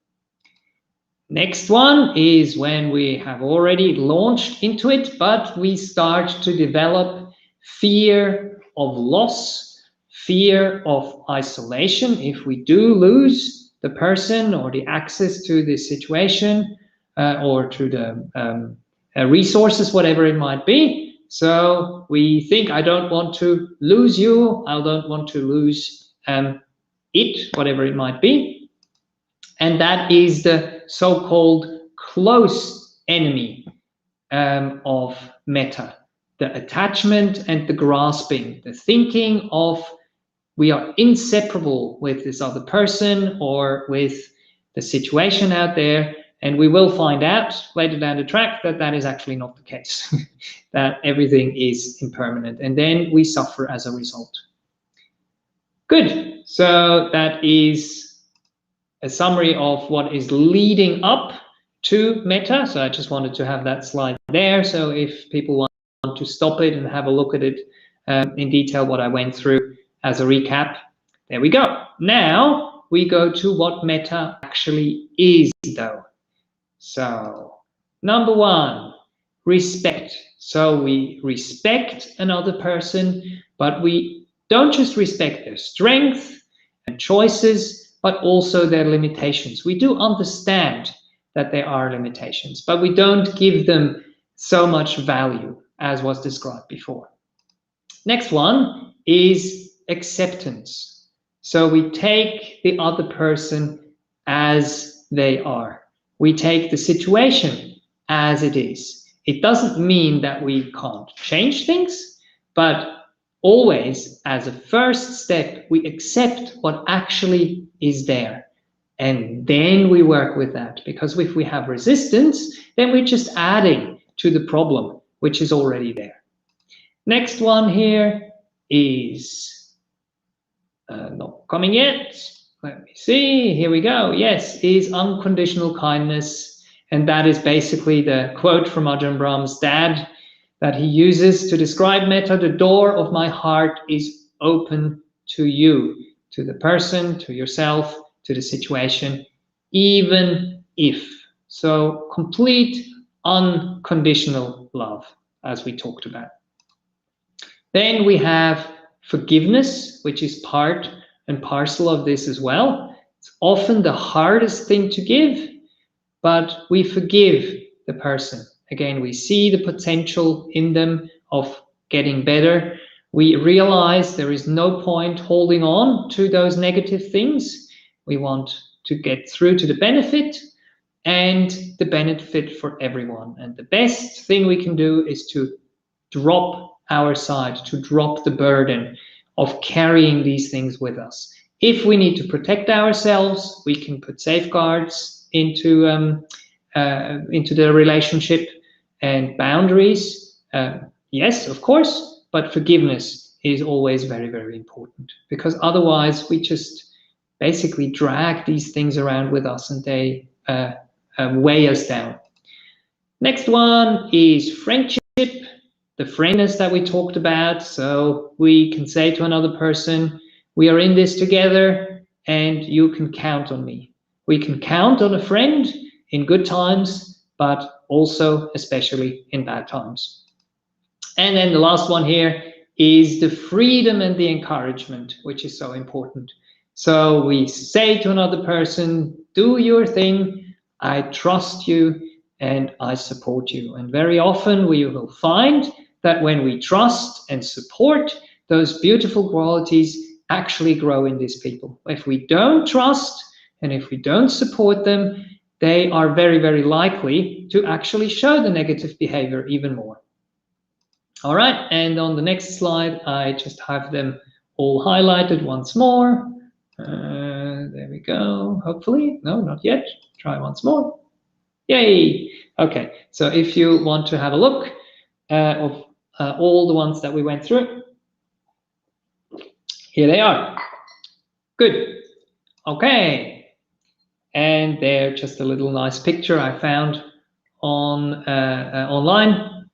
Next one is when we have already launched into it, but we start to develop fear of loss, fear of isolation. If we do lose the person or the access to the situation or to the resources, whatever it might be, so we think, I don't want to lose you, I don't want to lose it, whatever it might be. And that is the so-called close enemy of metta, the attachment and the grasping, the thinking of we are inseparable with this other person or with the situation out there. And we will find out later down the track that that is actually not the case, that everything is impermanent. And then we suffer as a result. Good. So that is a summary of what is leading up to metta. So I just wanted to have that slide there. So if people want to stop it and have a look at it in detail, what I went through as a recap, there we go. Now we go to what metta actually is, though. So, number one, respect. So we respect another person, but we don't just respect their strength and choices, but also their limitations. We do understand that there are limitations, but we don't give them so much value as was described before. Next one is acceptance. So we take the other person as they are. We take the situation as it is. It doesn't mean that we can't change things, but always as a first step, we accept what actually is there. And then we work with that, because if we have resistance, then we're just adding to the problem, which is already there. Next one here is not coming yet. Let me see, here we go. Yes, is unconditional kindness. And that is basically the quote from Ajahn Brahm's dad that he uses to describe metta. The door of my heart is open to you, to the person, to yourself, to the situation, even if. So complete unconditional love, as we talked about. Then we have forgiveness, which is part and parcel of this as well. It's often the hardest thing to give, but we forgive the person. Again, we see the potential in them of getting better. We realize there is no point holding on to those negative things. We want to get through to the benefit and the benefit for everyone. And the best thing we can do is to drop our side, to drop the burden of carrying these things with us. If we need to protect ourselves, we can put safeguards into the relationship and boundaries. Yes, of course, but forgiveness is always very, very important, because otherwise we just basically drag these things around with us and they weigh us down. Next one is friendship. The friendliness that we talked about. So we can say to another person, we are in this together and you can count on me. We can count on a friend, in good times, but also especially in bad times. And then the last one here is the freedom and the encouragement, which is so important. So we say to another person, do your thing, I trust you, and I support you. And very often we will find that when we trust and support, those beautiful qualities actually grow in these people. If we don't trust and if we don't support them, they are very, very likely to actually show the negative behavior even more. All right, and on the next slide, I just have them all highlighted once more. There we go, hopefully. No, not yet. Try once more. Yay! Okay, so if you want to have a look of all the ones that we went through, here they are. Good. Okay, and they're just a little nice picture I found on online,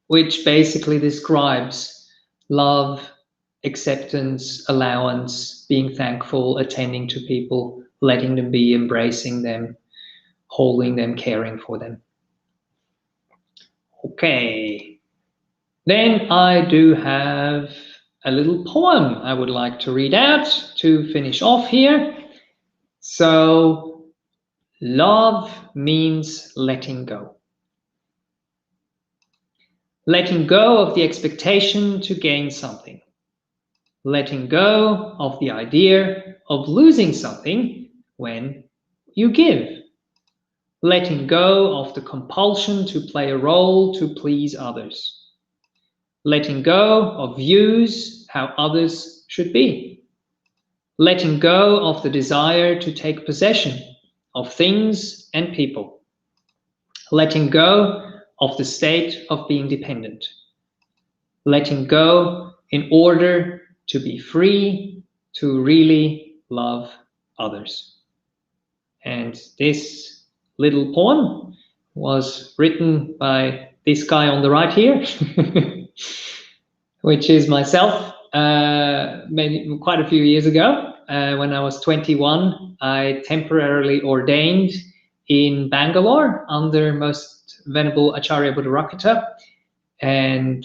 which basically describes love, acceptance, allowance, being thankful, attending to people, letting them be, embracing them, holding them, caring for them. Okay, then I do have a little poem I would like to read out to finish off here. So, love means letting go. Letting go of the expectation to gain something. Letting go of the idea of losing something when you give. Letting go of the compulsion to play a role to please others. Letting go of views how others should be. Letting go of the desire to take possession of things and people. Letting go of the state of being dependent. Letting go in order to be free to really love others. And this little poem was written by this guy on the right here, which is myself, quite a few years ago. When I was 21, I temporarily ordained in Bangalore under Most Venerable Acharya Buddharakhita, and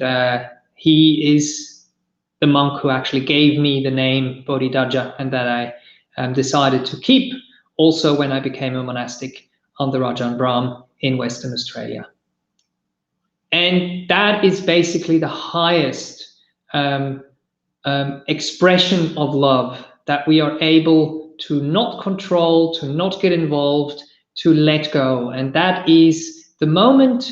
he is the monk who actually gave me the name Bodhidhaja, and that I decided to keep also when I became a monastic under Ajahn Brahm in Western Australia. And that is basically the highest expression of love, that we are able to not control, to not get involved, to let go. And that is the moment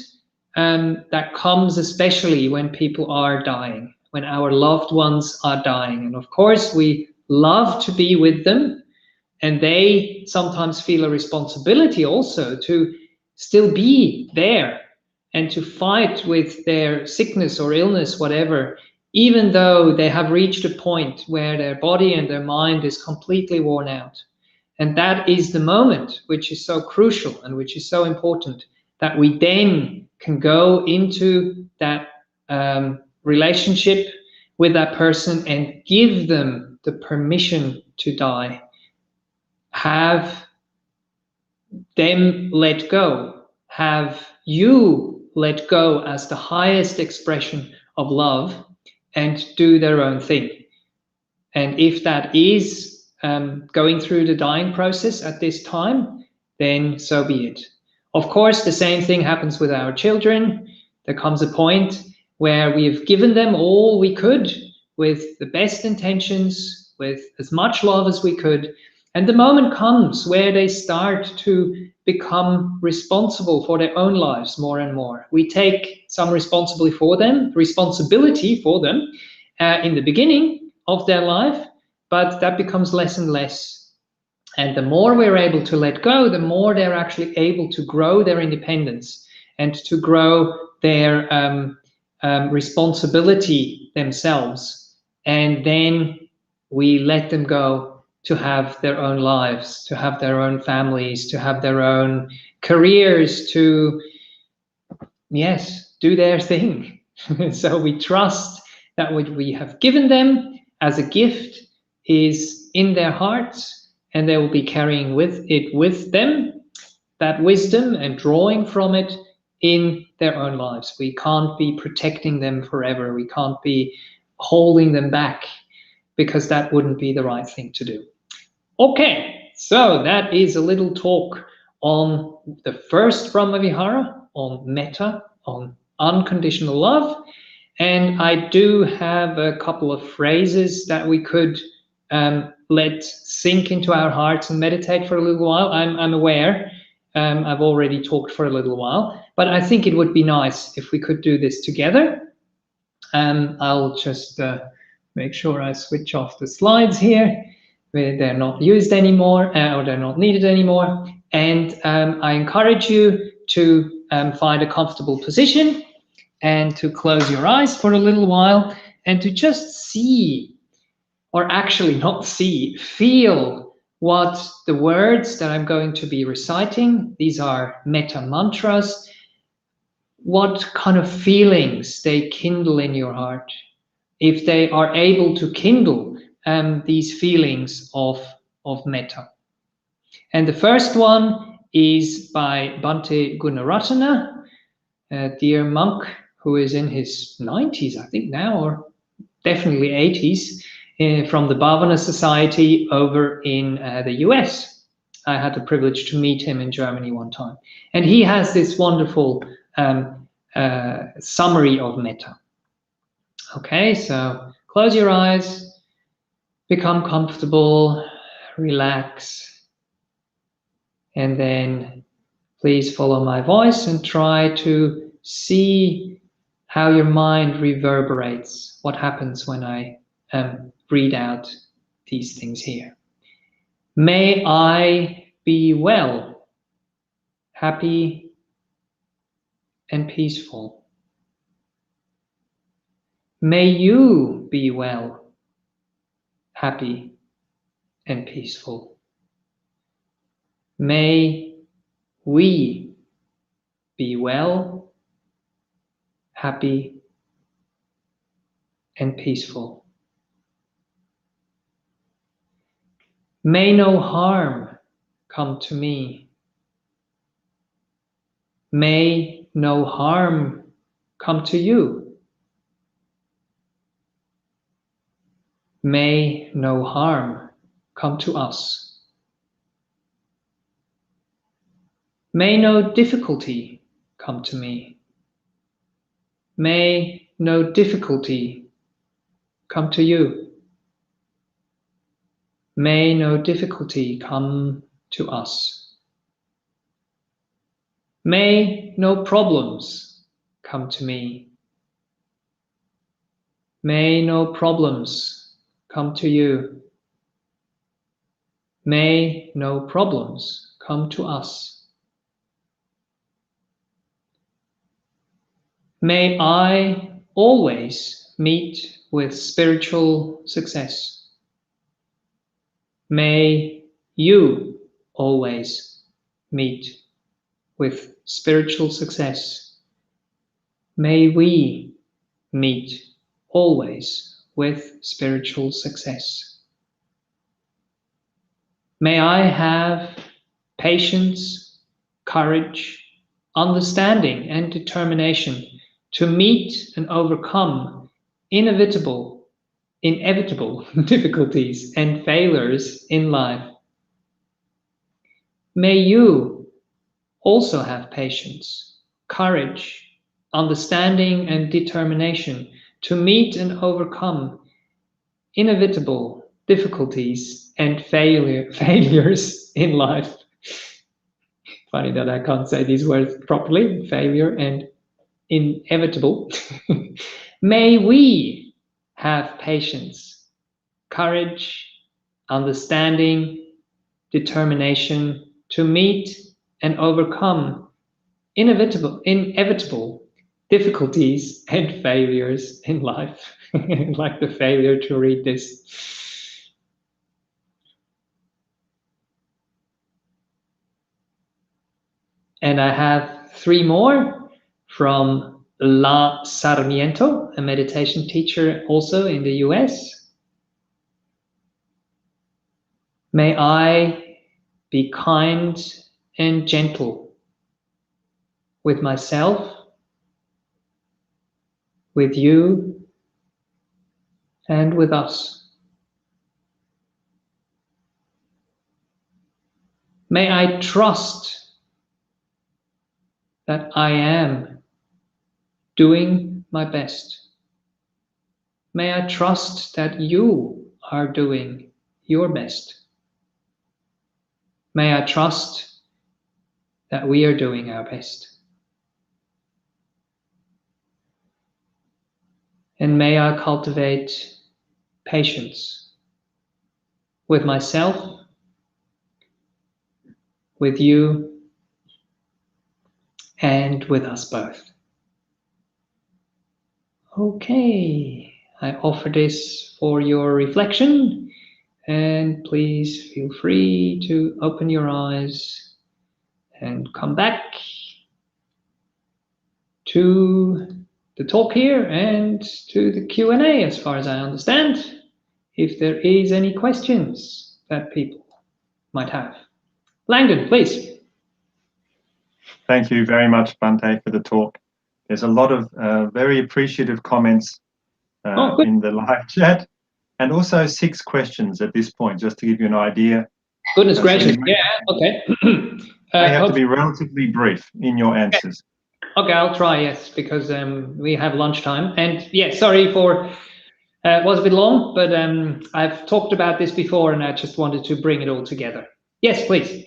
that comes especially when people are dying, when our loved ones are dying. And of course, we love to be with them, and they sometimes feel a responsibility also to still be there and to fight with their sickness or illness, whatever, even though they have reached a point where their body and their mind is completely worn out. And that is the moment which is so crucial and which is so important, that we then can go into that relationship with that person and give them the permission to die. Have them let go. Have you let go as the highest expression of love and do their own thing. And if that is going through the dying process at this time, then so be it. Of course, the same thing happens with our children. There comes a point where we've given them all we could with the best intentions, with as much love as we could. And the moment comes where they start to become responsible for their own lives more and more. We take some responsibility for them in the beginning of their life, but that becomes less and less. And the more we're able to let go, the more they're actually able to grow their independence and to grow their responsibility themselves. And then we let them go to have their own lives, to have their own families, to have their own careers, to, yes, do their thing. So we trust that what we have given them as a gift is in their hearts, and they will be carrying with them that wisdom and drawing from it in their own lives. We can't be protecting them forever. We can't be holding them back, because that wouldn't be the right thing to do. Okay, so that is a little talk on the first Brahmavihara, on metta, on unconditional love. And I do have a couple of phrases that we could let sink into our hearts and meditate for a little while. I'm aware I've already talked for a little while, but I think it would be nice if we could do this together. I'll just make sure I switch off the slides here. They're not used anymore, or they're not needed anymore. And I encourage you to find a comfortable position and to close your eyes for a little while and to just see, or actually not see, feel what the words that I'm going to be reciting, these are metta mantras, what kind of feelings they kindle in your heart. If they are able to kindle these feelings of metta. And the first one is by Bhante Bodhidhaja, a dear monk who is in his 90s, I think now, or definitely 80s, from the Bhavana Society over in the US. I had the privilege to meet him in Germany one time. And he has this wonderful summary of metta. Okay, so close your eyes, become comfortable, relax, and then please follow my voice and try to see how your mind reverberates, what happens when I read out these things here. May I be well, happy, and peaceful. May you be well, happy, and peaceful. May we be well, happy, and peaceful. May no harm come to me. May no harm come to you. May no harm come to us. May no difficulty come to me. May no difficulty come to you. May no difficulty come to us. May no problems come to me. May no problems come to you. May no problems come to us. May I always meet with spiritual success. May you always meet with spiritual success. May we meet always with spiritual success. May I have patience, courage, understanding, and determination to meet and overcome inevitable difficulties and failures in life. May you also have patience, courage, understanding, and determination to meet and overcome inevitable difficulties and failures in life. Funny that I can't say these words properly, failure and inevitable. May we have patience, courage, understanding, determination to meet and overcome inevitable difficulties and failures in life. Like the failure to read this. And I have 3 more from La Sarmiento, a meditation teacher also in the US. May I be kind and gentle with myself, with you, and with us. May I trust that I am doing my best. May I trust that you are doing your best. May I trust that we are doing our best. And may I cultivate patience with myself, with you, and with us both. Okay, I offer this for your reflection, and please feel free to open your eyes and come back to the talk here and to the Q&A, as far as I understand, if there is any questions that people might have. Langdon, please. Thank you very much, Bhante, for the talk. There's a lot of very appreciative comments in the live chat, and also 6 questions at this point, just to give you an idea. Goodness gracious, yeah, okay. You have to be relatively brief in your answers. Okay, I'll try, yes, because we have lunchtime. And yeah, sorry for, it was a bit long, but I've talked about this before and I just wanted to bring it all together. Yes, please.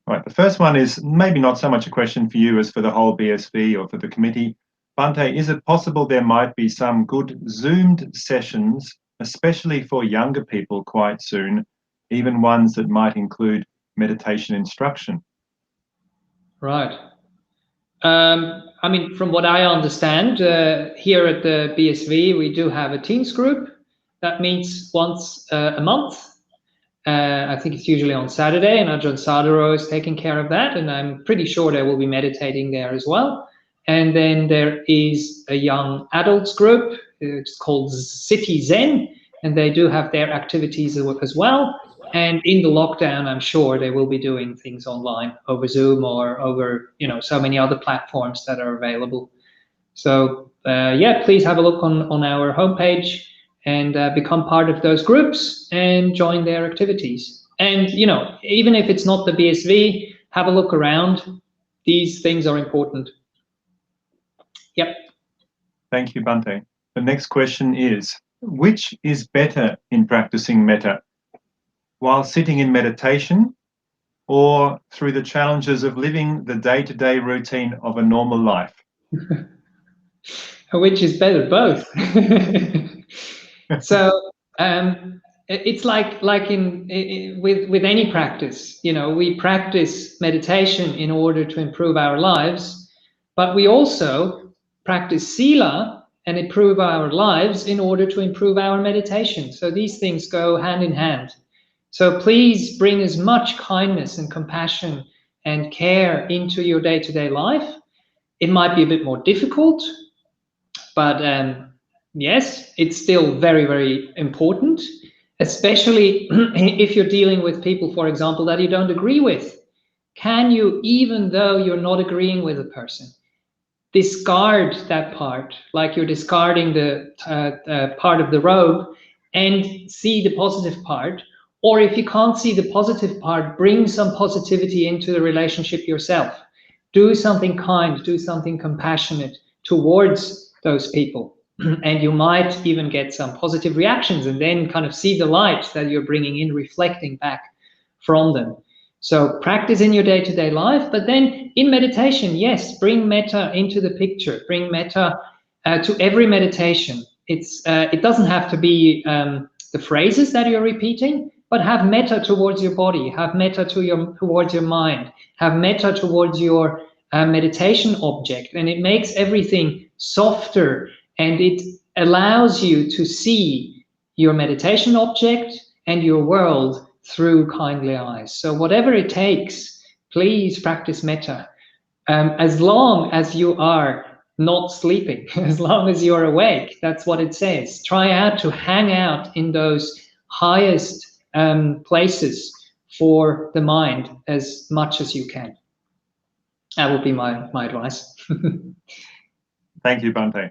Right, the first one is maybe not so much a question for you as for the whole BSV or for the committee. Bhante, is it possible there might be some good Zoomed sessions, especially for younger people quite soon, even ones that might include meditation instruction? Right. I mean, from what I understand, here at the BSV, we do have a Teams group that meets once a month. I think it's usually on Saturday, and Ajahn Sadharo is taking care of that, and I'm pretty sure they will be meditating there as well. And then there is a young adults group, it's called City Zen, and they do have their activities as well. And in the lockdown, I'm sure they will be doing things online over Zoom or over, so many other platforms that are available. So yeah, please have a look on our homepage and become part of those groups and join their activities. And, even if it's not the BSV, have a look around. These things are important. Yep. Thank you, Bhante. The next question is, which is better in practicing metta? While sitting in meditation or through the challenges of living the day-to-day routine of a normal life? Which is better? Both. So it's like with any practice, we practice meditation in order to improve our lives, but we also practice sila and improve our lives in order to improve our meditation. So these things go hand in hand. So please bring as much kindness and compassion and care into your day-to-day life. It might be a bit more difficult, but yes, it's still very, very important, especially if you're dealing with people, for example, that you don't agree with. Can you, even though you're not agreeing with a person, discard that part, like you're discarding the part of the robe, and see the positive part? Or if you can't see the positive part, bring some positivity into the relationship yourself. Do something kind, do something compassionate towards those people. And you might even get some positive reactions and then kind of see the light that you're bringing in, reflecting back from them. So practice in your day-to-day life, but then in meditation, yes, bring metta into the picture, bring metta to every meditation. It doesn't have to be the phrases that you're repeating, but have metta towards your body, have metta towards your mind, have metta towards your meditation object, and it makes everything softer, and it allows you to see your meditation object and your world through kindly eyes. So whatever it takes, please practice metta. As long as you are not sleeping, as long as you're awake, that's what it says. Try out to hang out in those highest places for the mind as much as you can. That would be my advice. Thank you, Bhante.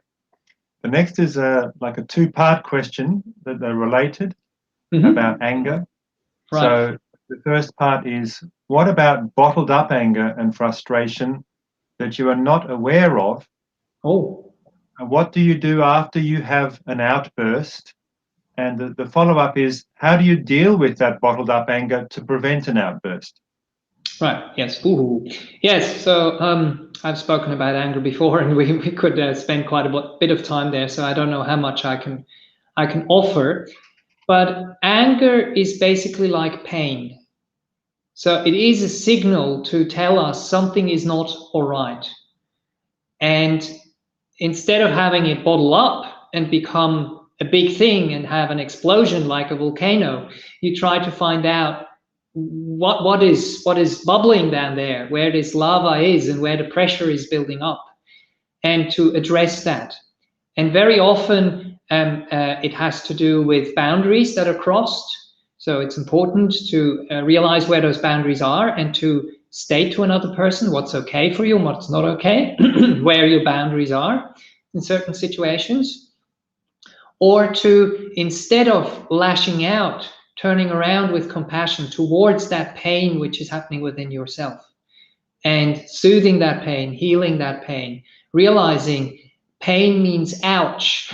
The next is like a two-part question that are related about anger. Right. So the first part is, what about bottled up anger and frustration that you are not aware of? Oh. And what do you do after you have an outburst? And the follow-up is, how do you deal with that bottled up anger to prevent an outburst? Right. Yes. Ooh. Yes. So I've spoken about anger before, and we could spend quite a bit of time there. So I don't know how much I can offer, but anger is basically like pain. So it is a signal to tell us something is not all right. And instead of having it bottle up and become a big thing and have an explosion like a volcano, you try to find out what is bubbling down there, where this lava is and where the pressure is building up, and to address that. And very often it has to do with boundaries that are crossed. So it's important to realize where those boundaries are and to state to another person what's okay for you and what's not okay, where your boundaries are in certain situations. Or to, instead of lashing out, turning around with compassion towards that pain which is happening within yourself and soothing that pain, healing that pain, realizing pain means ouch.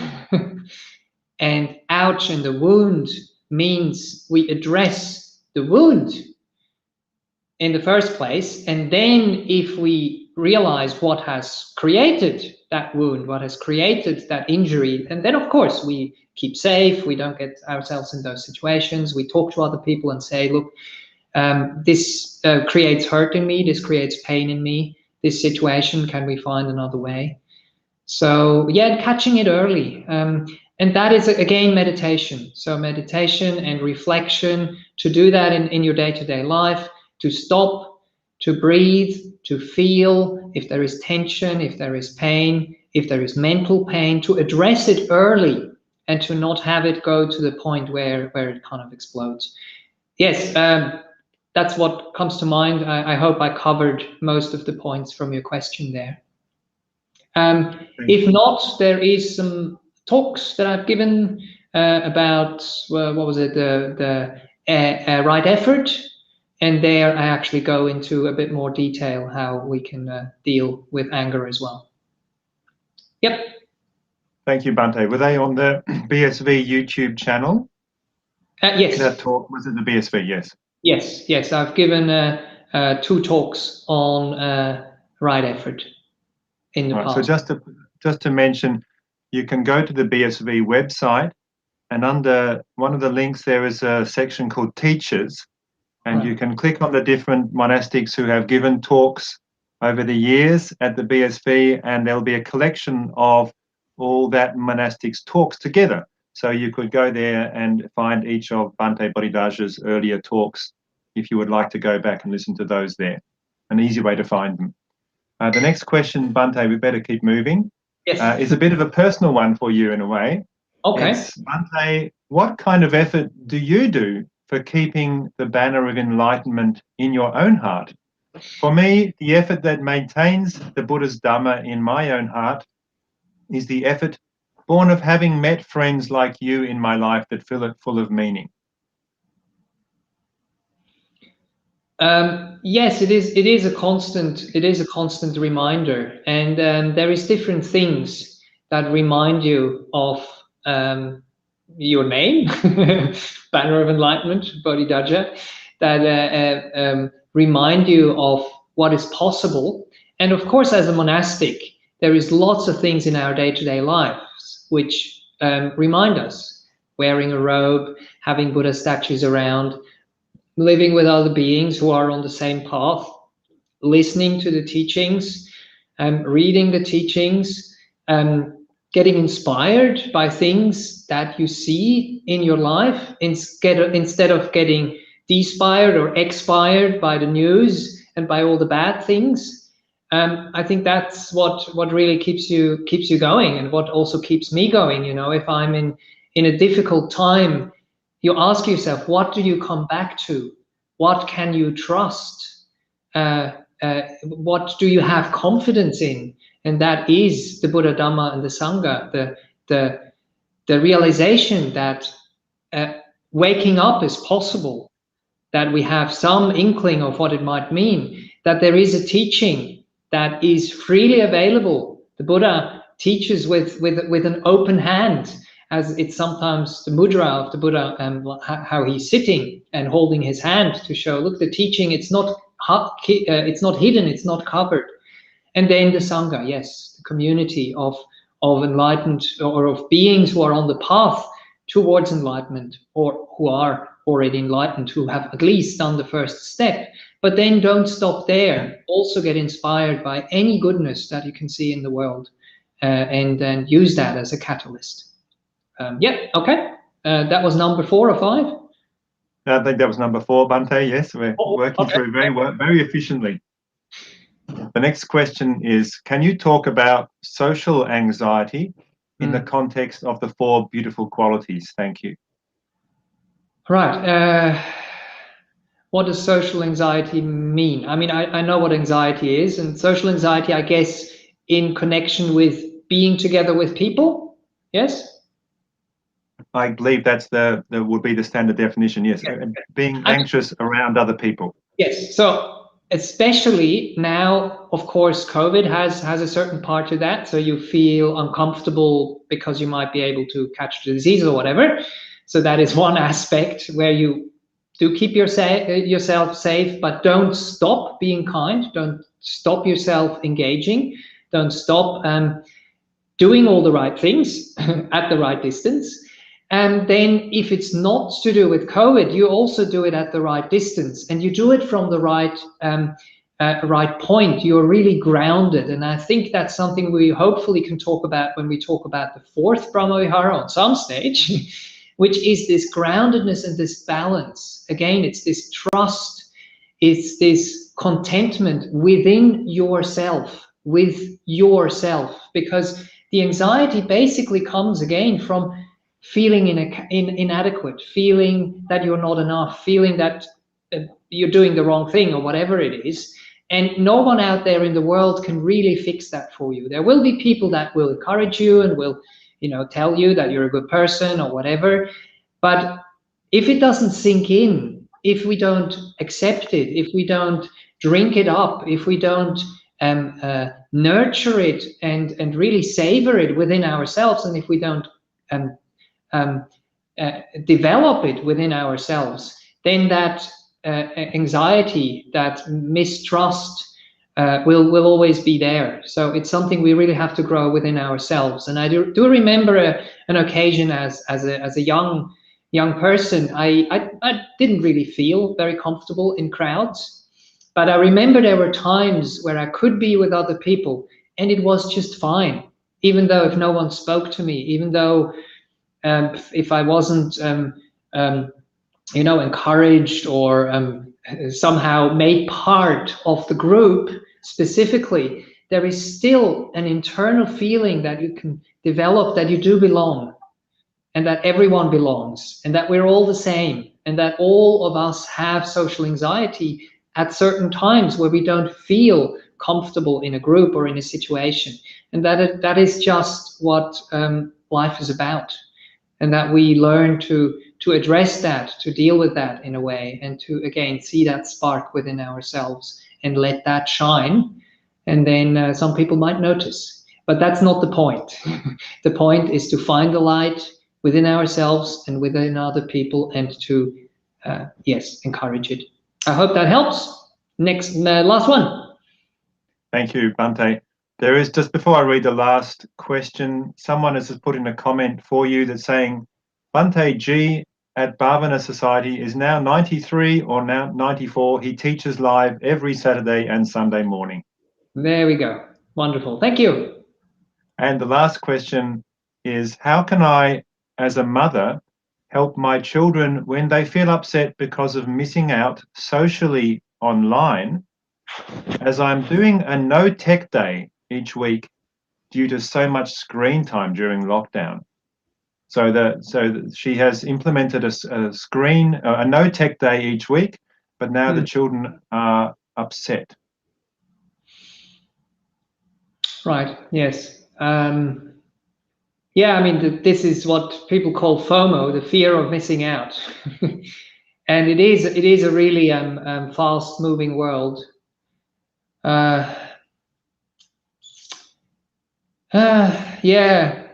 And ouch and the wound means we address the wound in the first place. And then if we realize what has created that wound, what has created that injury, and then of course we keep safe, we don't get ourselves in those situations, we talk to other people and say, look, this creates hurt in me, this creates pain in me, this situation, can we find another way? So yeah, catching it early. And that is, again, meditation. So meditation and reflection, to do that in your day-to-day life, to stop, to breathe, to feel if there is tension, if there is pain, if there is mental pain, to address it early and to not have it go to the point where it kind of explodes. Yes, that's what comes to mind. I hope I covered most of the points from your question there. If not, there is some talks that I've given about, what was it, the right effort. And there I actually go into a bit more detail how we can deal with anger as well. Yep. Thank you, Bhante. Were they on the BSV YouTube channel? Yes. That talk, was it the BSV? Yes. Yes. I've given 2 talks on right effort in the past. So just to mention, you can go to the BSV website, and under one of the links there is a section called Teachers, and you can click on the different monastics who have given talks over the years at the BSV, and there'll be a collection of all that monastics talks together. So you could go there and find each of Bhante Bodhidhaja's earlier talks if you would like to go back and listen to those there. An easy way to find them. The next question, Bhante, we better keep moving, is a bit of a personal one for you in a way. Okay. It's, Bhante, what kind of effort do you do for keeping the banner of enlightenment in your own heart? For me, the effort that maintains the Buddha's Dhamma in my own heart is the effort born of having met friends like you in my life that fill it full of meaning. Yes, it is a constant reminder, and there is different things that remind you of your name, Banner of Enlightenment, Bodhidhaja, that remind you of what is possible. And of course, as a monastic, there is lots of things in our day-to-day lives which remind us. Wearing a robe, having Buddha statues around, living with other beings who are on the same path, listening to the teachings, reading the teachings, getting inspired by things that you see in your life instead of getting despired or expired by the news and by all the bad things. I think that's what really keeps you going, and what also keeps me going. You know, if I'm in a difficult time, you ask yourself, what do you come back to what can you trust? What do you have confidence in? And that is the Buddha, Dhamma, and the Sangha. The realization that waking up is possible, that we have some inkling of what it might mean, that there is a teaching that is freely available. The Buddha teaches with an open hand, as it's sometimes the mudra of the Buddha, how he's sitting and holding his hand to show, look, the teaching, it's not hidden, it's not covered. And then the Sangha, yes, the community of enlightened, or of beings who are on the path towards enlightenment, or who are already enlightened, who have at least done the first step. But then don't stop there. Also get inspired by any goodness that you can see in the world, and then use that as a catalyst. Okay. That was number 4 or 5? I think that was number 4, Bhante. Yes, we're working through very efficiently. The next question is, can you talk about social anxiety in the context of the 4 beautiful qualities? Thank you. Right. What does social anxiety mean? I mean, I know what anxiety is, and social anxiety, I guess, in connection with being together with people. Yes? I believe that would be the standard definition. Yes, being anxious around other people. Yes. So especially now, of course, COVID has a certain part to that. So you feel uncomfortable because you might be able to catch the disease or whatever. So that is one aspect where you do keep yourself safe, but don't stop being kind. Don't stop yourself engaging. Don't stop doing all the right things at the right distance. And then if it's not to do with COVID, you also do it at the right distance, and you do it from the right point. You're really grounded. And I think that's something we hopefully can talk about when we talk about the 4th Brahmavihara on some stage, which is this groundedness and this balance. Again, it's this trust, it's this contentment within yourself, because the anxiety basically comes again from feeling inadequate, feeling that you're not enough, feeling that you're doing the wrong thing or whatever it is. And no one out there in the world can really fix that for you. There will be people that will encourage you and will, tell you that you're a good person or whatever. But if it doesn't sink in, if we don't accept it, if we don't drink it up, if we don't nurture it and really savor it within ourselves, and if we don't develop it within ourselves, then that anxiety, that mistrust will always be there. So it's something we really have to grow within ourselves. And I do remember an occasion as a young person. I didn't really feel very comfortable in crowds, but I remember there were times where I could be with other people and it was just fine, even though if no one spoke to me, even though if I wasn't encouraged or somehow made part of the group specifically, there is still an internal feeling that you can develop, that you do belong, and that everyone belongs, and that we're all the same, and that all of us have social anxiety at certain times where we don't feel comfortable in a group or in a situation. And that is just what life is about. And that we learn to address that, to deal with that in a way, and to, again, see that spark within ourselves and let that shine. And then some people might notice. But that's not the point. The point is to find the light within ourselves and within other people, and to, encourage it. I hope that helps. Next, last one. Thank you, Bhante. There is, just before I read the last question, someone has put in a comment for you that's saying, Bhante G at Bhavana Society is now 93 or now 94. He teaches live every Saturday and Sunday morning. There we go. Wonderful. Thank you. And the last question is, how can I, as a mother, help my children when they feel upset because of missing out socially online, as I'm doing a no tech day each week due to so much screen time during lockdown? So she has implemented a no tech day each week, but now the children are upset. Right. Yes. Yeah. I mean, this is what people call FOMO, the fear of missing out, and it is a really fast-moving world. Yeah.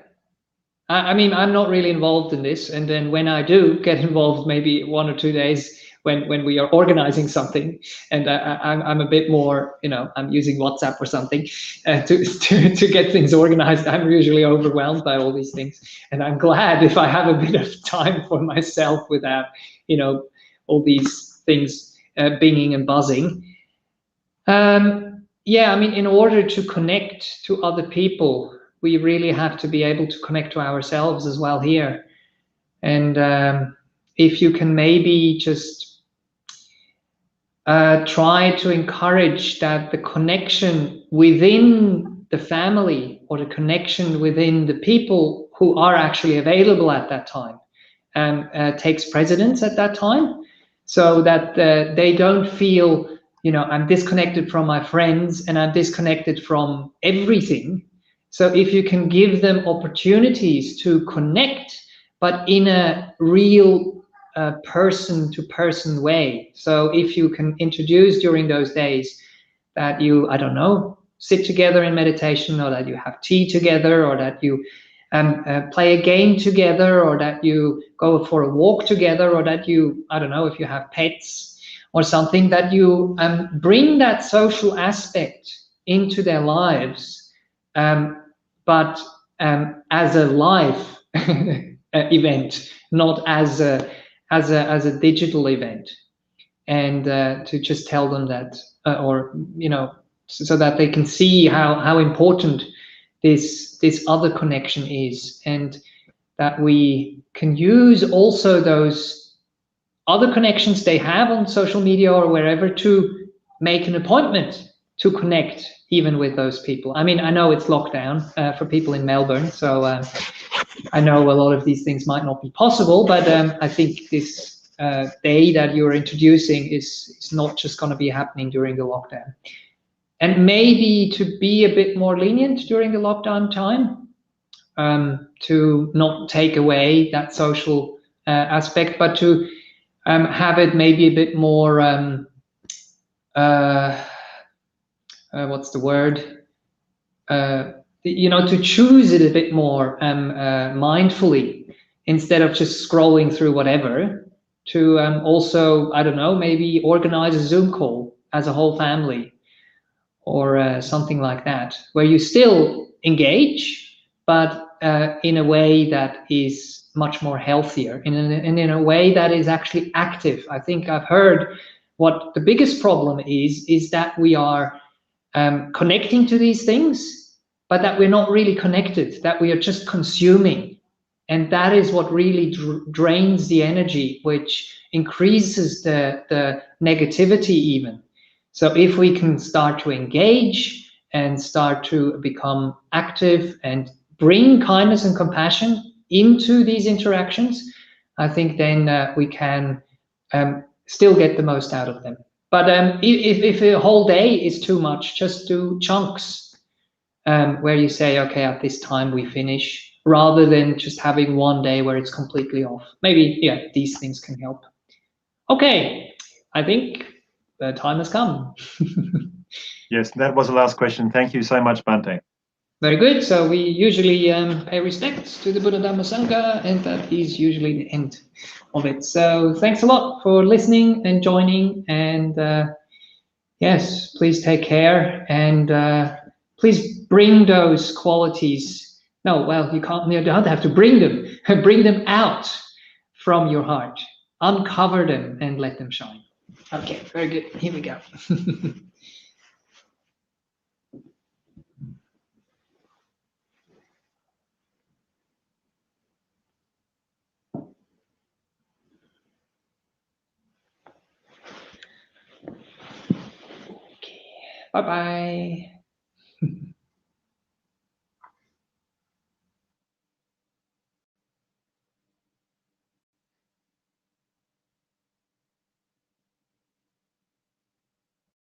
I mean, I'm not really involved in this, and then when I do get involved, maybe 1 or 2 days when we are organizing something, and I'm a bit more, I'm using WhatsApp or something to get things organized. I'm usually overwhelmed by all these things, and I'm glad if I have a bit of time for myself without, all these things binging and buzzing. Yeah, I mean, in order to connect to other people, we really have to be able to connect to ourselves as well here. And if you can maybe just try to encourage that the connection within the family or the connection within the people who are actually available at that time takes precedence at that time, so that they don't feel, I'm disconnected from my friends and I'm disconnected from everything. So if you can give them opportunities to connect, but in a real person-to-person way. So if you can introduce during those days that you, I don't know, sit together in meditation, or that you have tea together, or that you play a game together, or that you go for a walk together, or that you, I don't know, if you have pets or something, that you bring that social aspect into their lives, but as a live event, not as a digital event, and to just tell them that, so that they can see how important this other connection is, and that we can use also those other connections they have on social media or wherever to make an appointment to connect even with those people. I mean, I know it's lockdown for people in Melbourne, so I know a lot of these things might not be possible, but I think this day that you're introducing is not just going to be happening during the lockdown. And maybe to be a bit more lenient during the lockdown time, to not take away that social aspect, but to have it maybe a bit more, what's the word? To choose it a bit more mindfully, instead of just scrolling through whatever, to also, I don't know, maybe organize a Zoom call as a whole family, or something like that, where you still engage, but in a way that is much more healthier, and in a way that is actually active. I think I've heard what the biggest problem is that we are connecting to these things, but that we're not really connected, that we are just consuming. And that is what really drains the energy, which increases the negativity even. So if we can start to engage and start to become active and bring kindness and compassion into these interactions, I think then we can still get the most out of them. But if a whole day is too much, just do chunks where you say, okay, at this time we finish, rather than just having one day where it's completely off. Maybe, yeah, these things can help. Okay, I think the time has come. Yes, that was the last question. Thank you so much, Bhante. Very good. So we usually pay respects to the Buddha, Dhamma, Sangha, and that is usually the end of it. So thanks a lot for listening and joining, and yes, please take care, and please bring those qualities. No, well, you don't have to bring them. Bring them out from your heart. Uncover them and let them shine. Okay, very good. Here we go. Okay, bye-bye.